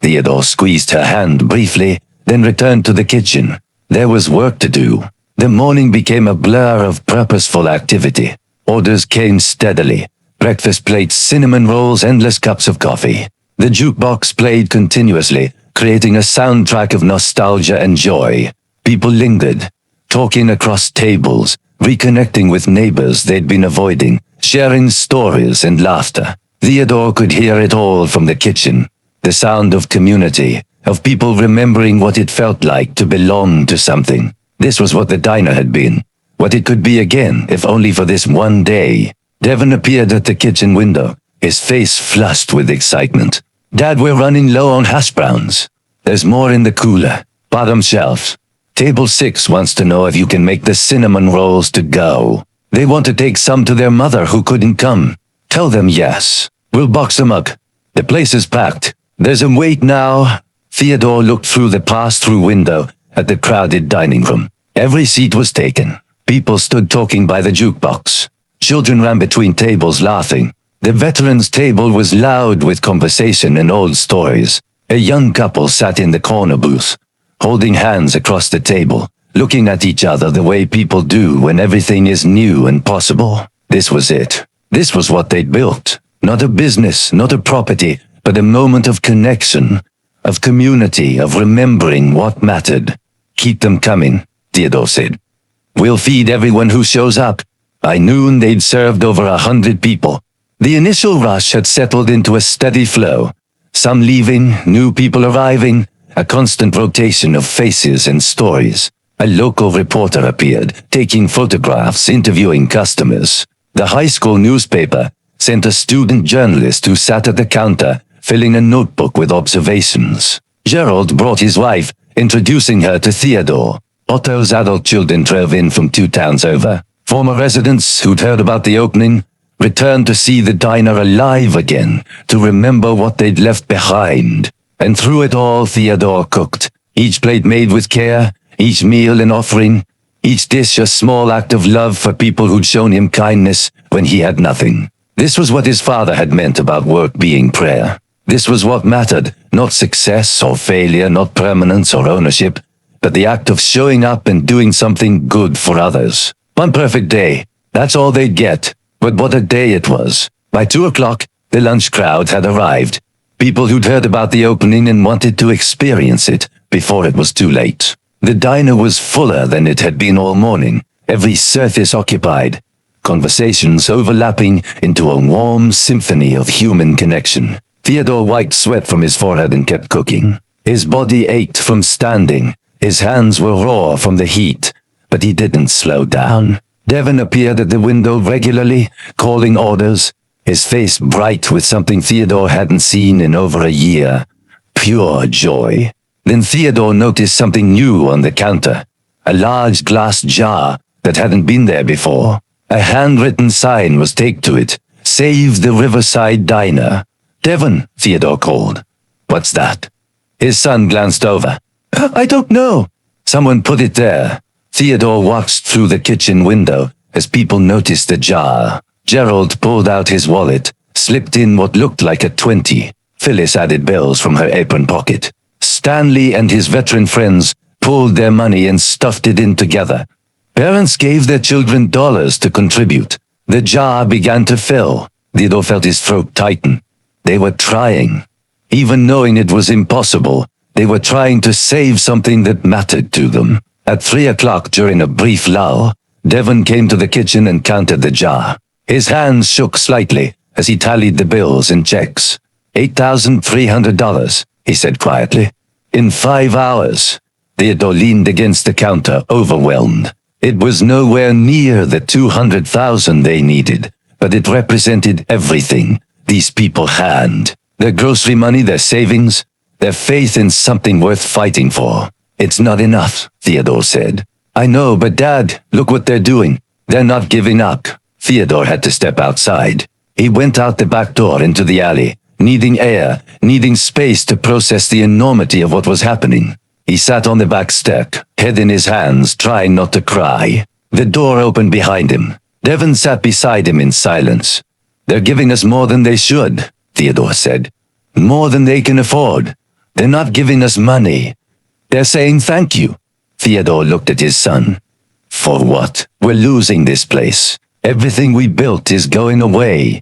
Theodore squeezed her hand briefly, then returned to the kitchen. There was work to do. The morning became a blur of purposeful activity. Orders came steadily. Breakfast plates, cinnamon rolls, endless cups of coffee. The jukebox played continuously, creating a soundtrack of nostalgia and joy. People lingered, talking across tables, reconnecting with neighbors they'd been avoiding, sharing stories and laughter. Theodore could hear it all from the kitchen. The sound of community, of people remembering what it felt like to belong to something. This was what the diner had been. What it could be again, if only for this one day. Devon appeared at the kitchen window, his face flushed with excitement. Dad, we're running low on hash browns. There's more in the cooler. Bottom shelf. Table 6 wants to know if you can make the cinnamon rolls to go. They want to take some to their mother who couldn't come. Tell them yes. We'll box them up. The place is packed. There's a wait now. Theodore looked through the pass-through window at the crowded dining room. Every seat was taken. People stood talking by the jukebox. Children ran between tables laughing. The veterans' table was loud with conversation and old stories. A young couple sat in the corner booth, holding hands across the table, looking at each other the way people do when everything is new and possible. This was it. This was what they'd built. Not a business, not a property, but a moment of connection, of community, of remembering what mattered. Keep them coming, Theodore said. We'll feed everyone who shows up. By noon, they'd served over 100 people. The initial rush had settled into a steady flow. Some leaving, new people arriving, a constant rotation of faces and stories. A local reporter appeared, taking photographs, interviewing customers. The high school newspaper sent a student journalist who sat at the counter, filling a notebook with observations. Gerald brought his wife, introducing her to Theodore. Otto's adult children drove in from 2 towns over. Former residents who'd heard about the opening returned to see the diner alive again, to remember what they'd left behind. And through it all, Theodore cooked. Each plate made with care, each meal an offering, each dish a small act of love for people who'd shown him kindness when he had nothing. This was what his father had meant about work being prayer. This was what mattered, not success or failure, not permanence or ownership, but the act of showing up and doing something good for others. One perfect day, that's all they'd get. But what a day it was. By 2 o'clock, the lunch crowd had arrived. People who'd heard about the opening and wanted to experience it before it was too late. The diner was fuller than it had been all morning, every surface occupied, conversations overlapping into a warm symphony of human connection. Theodore wiped sweat from his forehead and kept cooking. His body ached from standing. His hands were raw from the heat, but he didn't slow down. Devon appeared at the window regularly, calling orders, his face bright with something Theodore hadn't seen in over a year. Pure joy. Then Theodore noticed something new on the counter. A large glass jar that hadn't been there before. A handwritten sign was taped to it. Save the Riverside Diner. Devon, Theodore called. What's that? His son glanced over. I don't know. Someone put it there. Theodore watched through the kitchen window as people noticed the jar. Gerald pulled out his wallet, slipped in what looked like a 20. Phyllis added bills from her apron pocket. Stanley and his veteran friends pulled their money and stuffed it in together. Parents gave their children dollars to contribute. The jar began to fill. Theodore felt his throat tighten. They were trying. Even knowing it was impossible, they were trying to save something that mattered to them. At 3 o'clock, during a brief lull, Devon came to the kitchen and counted the jar. His hands shook slightly as he tallied the bills and checks. $8,300, he said quietly. In 5 hours. Theodore leaned against the counter, overwhelmed. It was nowhere near the 200,000 they needed, but it represented everything these people had. Their grocery money, their savings, their faith in something worth fighting for. It's not enough, Theodore said. I know, but Dad, look what they're doing. They're not giving up. Theodore had to step outside. He went out the back door into the alley, needing air, needing space to process the enormity of what was happening. He sat on the back step, head in his hands, trying not to cry. The door opened behind him. Devon sat beside him in silence. They're giving us more than they should, Theodore said. More than they can afford. They're not giving us money. They're saying thank you. Theodore looked at his son. For what? We're losing this place. Everything we built is going away.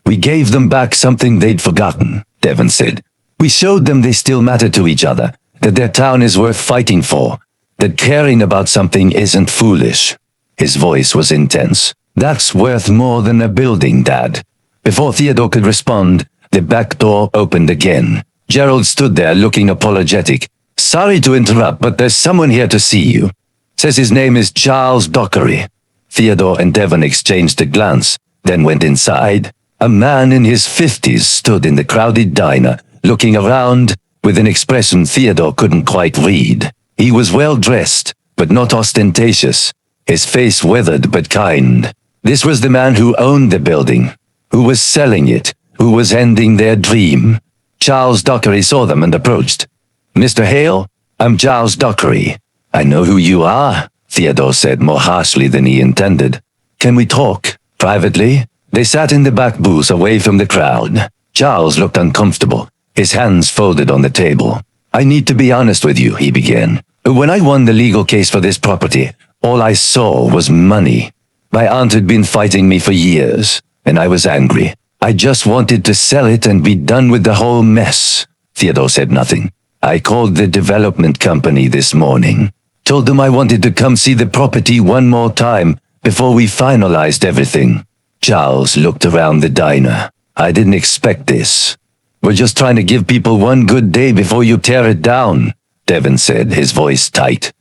We gave them back something they'd forgotten, Devon said. We showed them they still matter to each other, that their town is worth fighting for, that caring about something isn't foolish. His voice was intense. That's worth more than a building, Dad. Before Theodore could respond, the back door opened again. Gerald stood there looking apologetic. Sorry to interrupt, but there's someone here to see you. Says his name is Charles Dockery. Theodore and Devon exchanged a glance, then went inside. A man in his 50s stood in the crowded diner, looking around with an expression Theodore couldn't quite read. He was well dressed, but not ostentatious. His face weathered but kind. This was the man who owned the building, who was selling it, who was ending their dream. Charles Dockery saw them and approached. Mr. Hale, I'm Charles Dockery. I know who you are, Theodore said more harshly than he intended. Can we talk privately? They sat in the back booth away from the crowd. Charles looked uncomfortable, his hands folded on the table. I need to be honest with you, he began. When I won the legal case for this property, all I saw was money. My aunt had been fighting me for years, and I was angry. I just wanted to sell it and be done with the whole mess. Theodore said nothing. I called the development company this morning. Told them I wanted to come see the property one more time before we finalized everything. Charles looked around the diner. I didn't expect this. We're just trying to give people one good day before you tear it down, Devon said, his voice tight.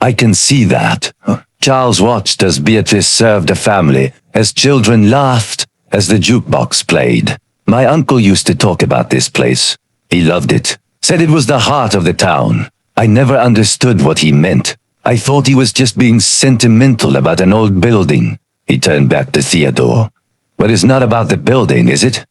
I can see that. Charles watched as Beatrice served a family, as children laughed, as the jukebox played. My uncle used to talk about this place. He loved it. Said it was the heart of the town. I never understood what he meant. I thought he was just being sentimental about an old building. He turned back to Theodore. But it's not about the building, is it?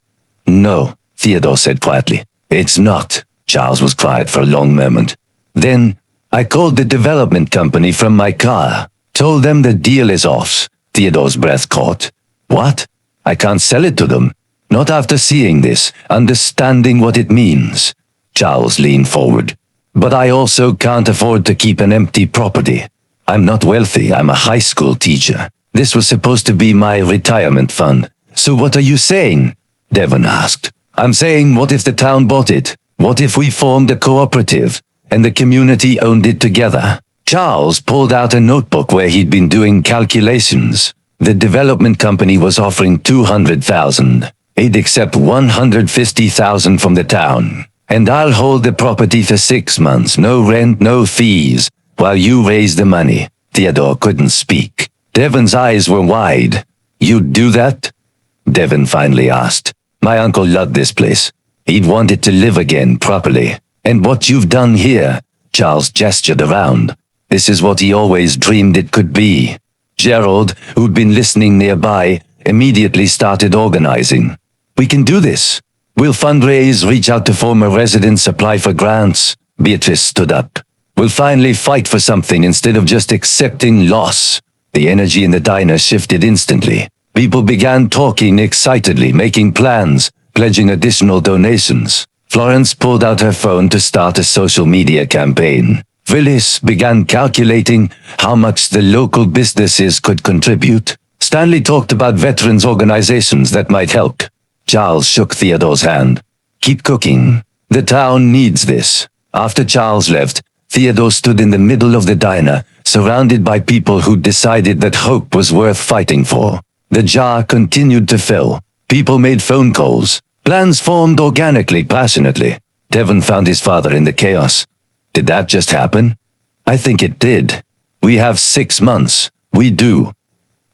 No, Theodore said quietly. It's not. Charles was quiet for a long moment. Then, I called the development company from my car. Told them the deal is off. Theodore's breath caught. What? I can't sell it to them. Not after seeing this, understanding what it means. Charles leaned forward. But I also can't afford to keep an empty property. I'm not wealthy, I'm a high school teacher. This was supposed to be my retirement fund. So what are you saying? Devon asked. I'm saying, what if the town bought it? What if we formed a cooperative, and the community owned it together? Charles pulled out a notebook where he'd been doing calculations. The development company was offering $200,000. He'd accept $150,000 from the town. And I'll hold the property for 6 months, no rent, no fees, while you raise the money. Theodore couldn't speak. Devon's eyes were wide. You'd do that? Devon finally asked. My uncle loved this place. He'd wanted to live again properly. And what you've done here, Charles gestured around. This is what he always dreamed it could be. Gerald, who'd been listening nearby, immediately started organizing. We can do this. We'll fundraise, reach out to former residents, apply for grants. Beatrice stood up. We'll finally fight for something instead of just accepting loss. The energy in the diner shifted instantly. People began talking excitedly, making plans, pledging additional donations. Florence pulled out her phone to start a social media campaign. Phyllis began calculating how much the local businesses could contribute. Stanley talked about veterans organizations that might help. Charles shook Theodore's hand. Keep cooking. The town needs this. After Charles left, Theodore stood in the middle of the diner, surrounded by people who decided that hope was worth fighting for. The jar continued to fill. People made phone calls, Plans formed organically, passionately. Devon found his father in the chaos. Did that just happen? I think it did. We have 6 months. We do.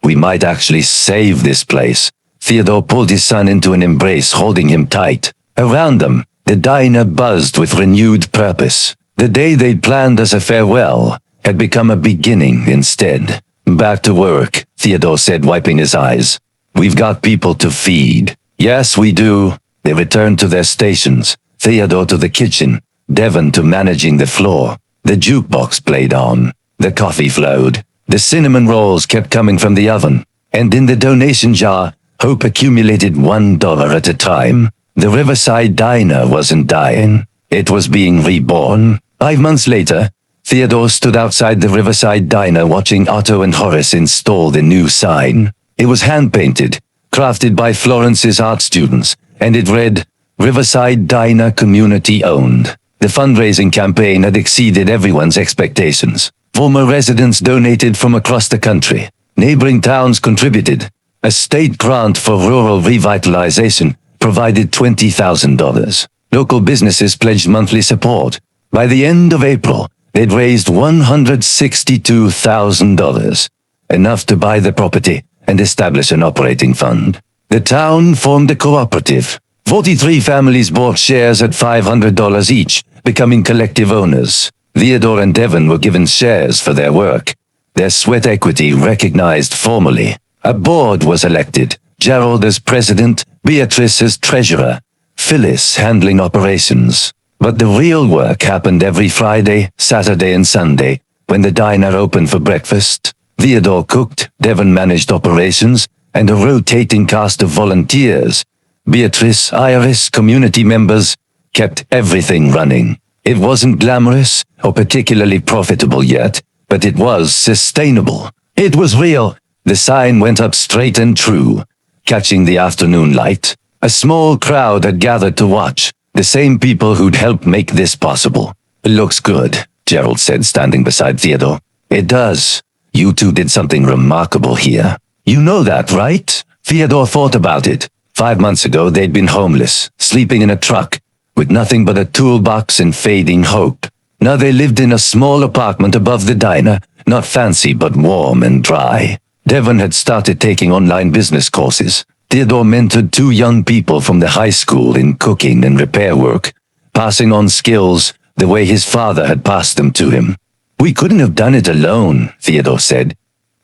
We might actually save this place. Theodore pulled his son into an embrace, holding him tight. Around them, the diner buzzed with renewed purpose. The day they'd planned as a farewell had become a beginning instead. Back to work, Theodore said, wiping his eyes. We've got people to feed. Yes, we do. They returned to their stations. Theodore to the kitchen, Devon to managing the floor. The jukebox played on. The coffee flowed. The cinnamon rolls kept coming from the oven. And in the donation jar, hope accumulated $1 at a time. The Riverside Diner wasn't dying. It was being reborn. 5 months later, Theodore stood outside the Riverside Diner watching Otto and Horace install the new sign. It was hand-painted, crafted by Florence's art students, and it read, Riverside Diner Community Owned. The fundraising campaign had exceeded everyone's expectations. Former residents donated from across the country. Neighboring towns contributed. A state grant for rural revitalization provided $20,000. Local businesses pledged monthly support. By the end of April, they'd raised $162,000, enough to buy the property and establish an operating fund. The town formed a cooperative. 43 families bought shares at $500 each, becoming collective owners. Theodore and Devon were given shares for their work, their sweat equity recognized formally. A board was elected, Gerald as president, Beatrice as treasurer, Phyllis handling operations. But the real work happened every Friday, Saturday, and Sunday, when the diner opened for breakfast. Theodore cooked, Devon managed operations, and a rotating cast of volunteers, Beatrice, Iris, community members, kept everything running. It wasn't glamorous or particularly profitable yet, but it was sustainable. It was real. The sign went up straight and true, catching the afternoon light. A small crowd had gathered to watch, the same people who'd helped make this possible. Looks good, Gerald said, standing beside Theodore. It does. You two did something remarkable here. You know that, right? Theodore thought about it. 5 months ago, they'd been homeless, sleeping in a truck, with nothing but a toolbox and fading hope. Now they lived in a small apartment above the diner, not fancy but warm and dry. Devon had started taking online business courses. Theodore mentored 2 young people from the high school in cooking and repair work, passing on skills the way his father had passed them to him. We couldn't have done it alone, Theodore said.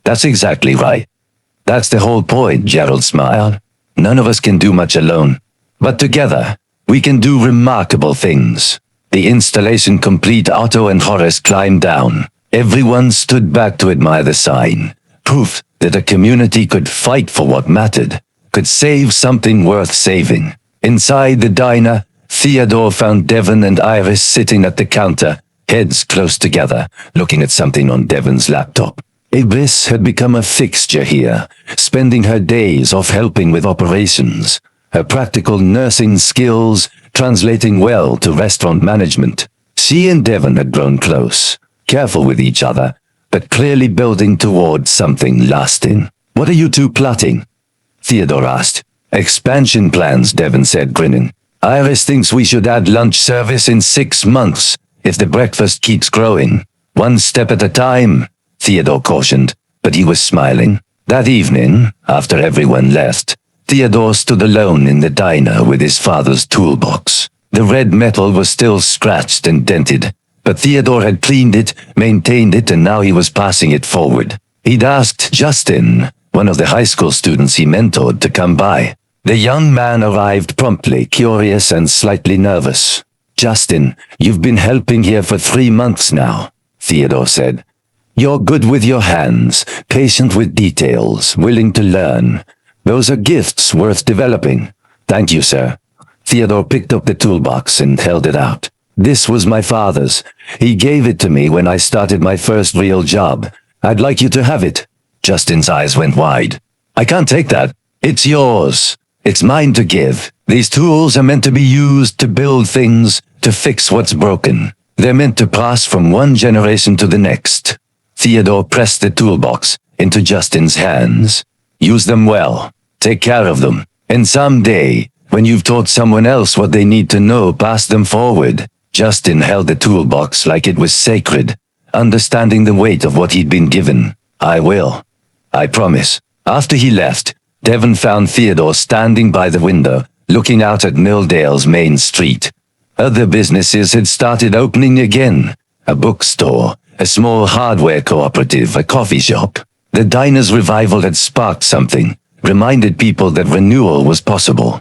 That's exactly right. That's the whole point, Gerald smiled. None of us can do much alone, but together, we can do remarkable things. The installation complete, Otto and Horace climbed down. Everyone stood back to admire the sign. Proof that a community could fight for what mattered, could save something worth saving. Inside the diner, Theodore found Devon and Iris sitting at the counter, heads close together, looking at something on Devon's laptop. Iris had become a fixture here, spending her days off helping with operations. Her practical nursing skills translating well to restaurant management. She and Devon had grown close, careful with each other, but clearly building towards something lasting. What are you two plotting? Theodore asked. Expansion plans, Devon said, grinning. Iris thinks we should add lunch service in 6 months, if the breakfast keeps growing. 1 step at a time, Theodore cautioned, but he was smiling. That evening, after everyone left, Theodore stood alone in the diner with his father's toolbox. The red metal was still scratched and dented, but Theodore had cleaned it, maintained it, and now he was passing it forward. He'd asked Justin, one of the high school students he mentored, to come by. The young man arrived promptly, curious and slightly nervous. Justin, you've been helping here for 3 months now, Theodore said. You're good with your hands, patient with details, willing to learn. Those are gifts worth developing. Thank you, sir. Theodore picked up the toolbox and held it out. This was my father's. He gave it to me when I started my first real job. I'd like you to have it. Justin's eyes went wide. I can't take that. It's yours. It's mine to give. These tools are meant to be used to build things, to fix what's broken. They're meant to pass from one generation to the next. Theodore pressed the toolbox into Justin's hands. Use them well. Take care of them. And someday, When you've taught someone else what they need to know, pass them forward. Justin held the toolbox like it was sacred, understanding the weight of what he'd been given. I will. I promise. After he left, Devon found Theodore standing by the window, looking out at Milldale's main street. Other businesses had started opening again. A bookstore, a small hardware cooperative, a coffee shop. The diner's revival had sparked something, reminded people that renewal was possible.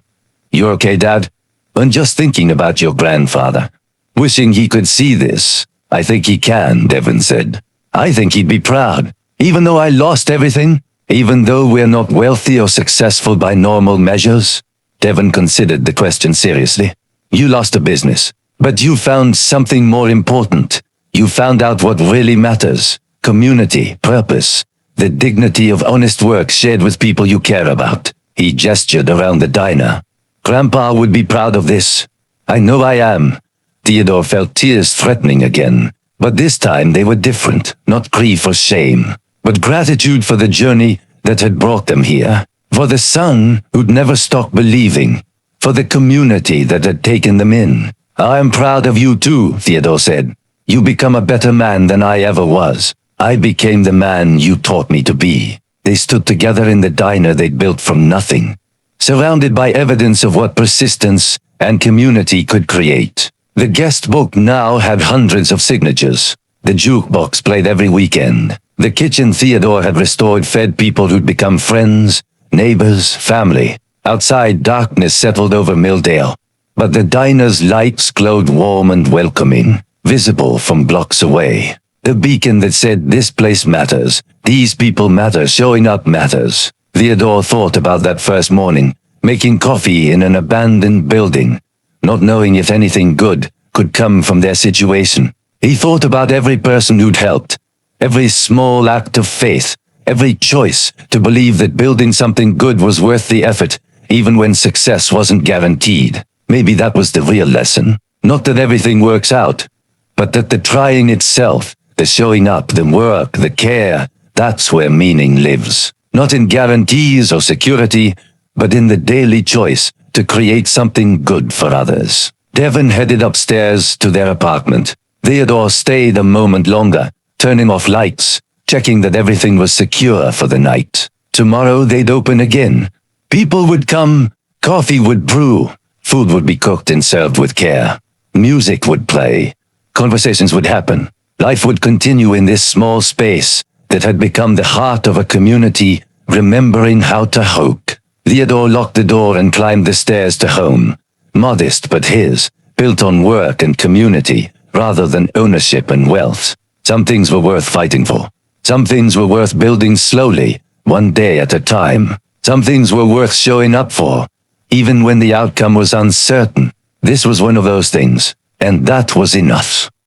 You okay, Dad? I'm just thinking about your grandfather. Wishing he could see this. I think he can, Devon said. I think he'd be proud. Even though I lost everything, even though we're not wealthy or successful by normal measures. Devon considered the question seriously. You lost a business, but you found something more important. You found out what really matters. Community, purpose, the dignity of honest work shared with people you care about. He gestured around the diner. Grandpa would be proud of this. I know I am. Theodore felt tears threatening again, but this time they were different, not grief or shame, but gratitude for the journey that had brought them here, for the son who'd never stopped believing, for the community that had taken them in. I am proud of you too, Theodore said. You become a better man than I ever was. I became the man you taught me to be. They stood together in the diner they'd built from nothing, surrounded by evidence of what persistence and community could create. The guest book now had hundreds of signatures. The jukebox played every weekend. The kitchen Theodore had restored fed people who'd become friends, neighbors, family. Outside, darkness settled over Milldale, but the diner's lights glowed warm and welcoming, visible from blocks away. The beacon that said, this place matters, these people matter, showing up matters. Theodore thought about that first morning, making coffee in an abandoned building, not knowing if anything good could come from their situation. He thought about every person who'd helped, every small act of faith, every choice to believe that building something good was worth the effort, even when success wasn't guaranteed. Maybe that was the real lesson. Not that everything works out, but that the trying itself, the showing up, the work, the care, that's where meaning lives. Not in guarantees or security, but in the daily choice to create something good for others. Devon headed upstairs to their apartment. Theodore stayed a moment longer, turning off lights, checking that everything was secure for the night. Tomorrow they'd open again. People would come, coffee would brew, food would be cooked and served with care. Music would play, conversations would happen. Life would continue in this small space that had become the heart of a community, remembering how to hope. Theodore locked the door and climbed the stairs to home. Modest but his, built on work and community, rather than ownership and wealth. Some things were worth fighting for. Some things were worth building slowly, one day at a time. Some things were worth showing up for, even when the outcome was uncertain. This was one of those things, and that was enough.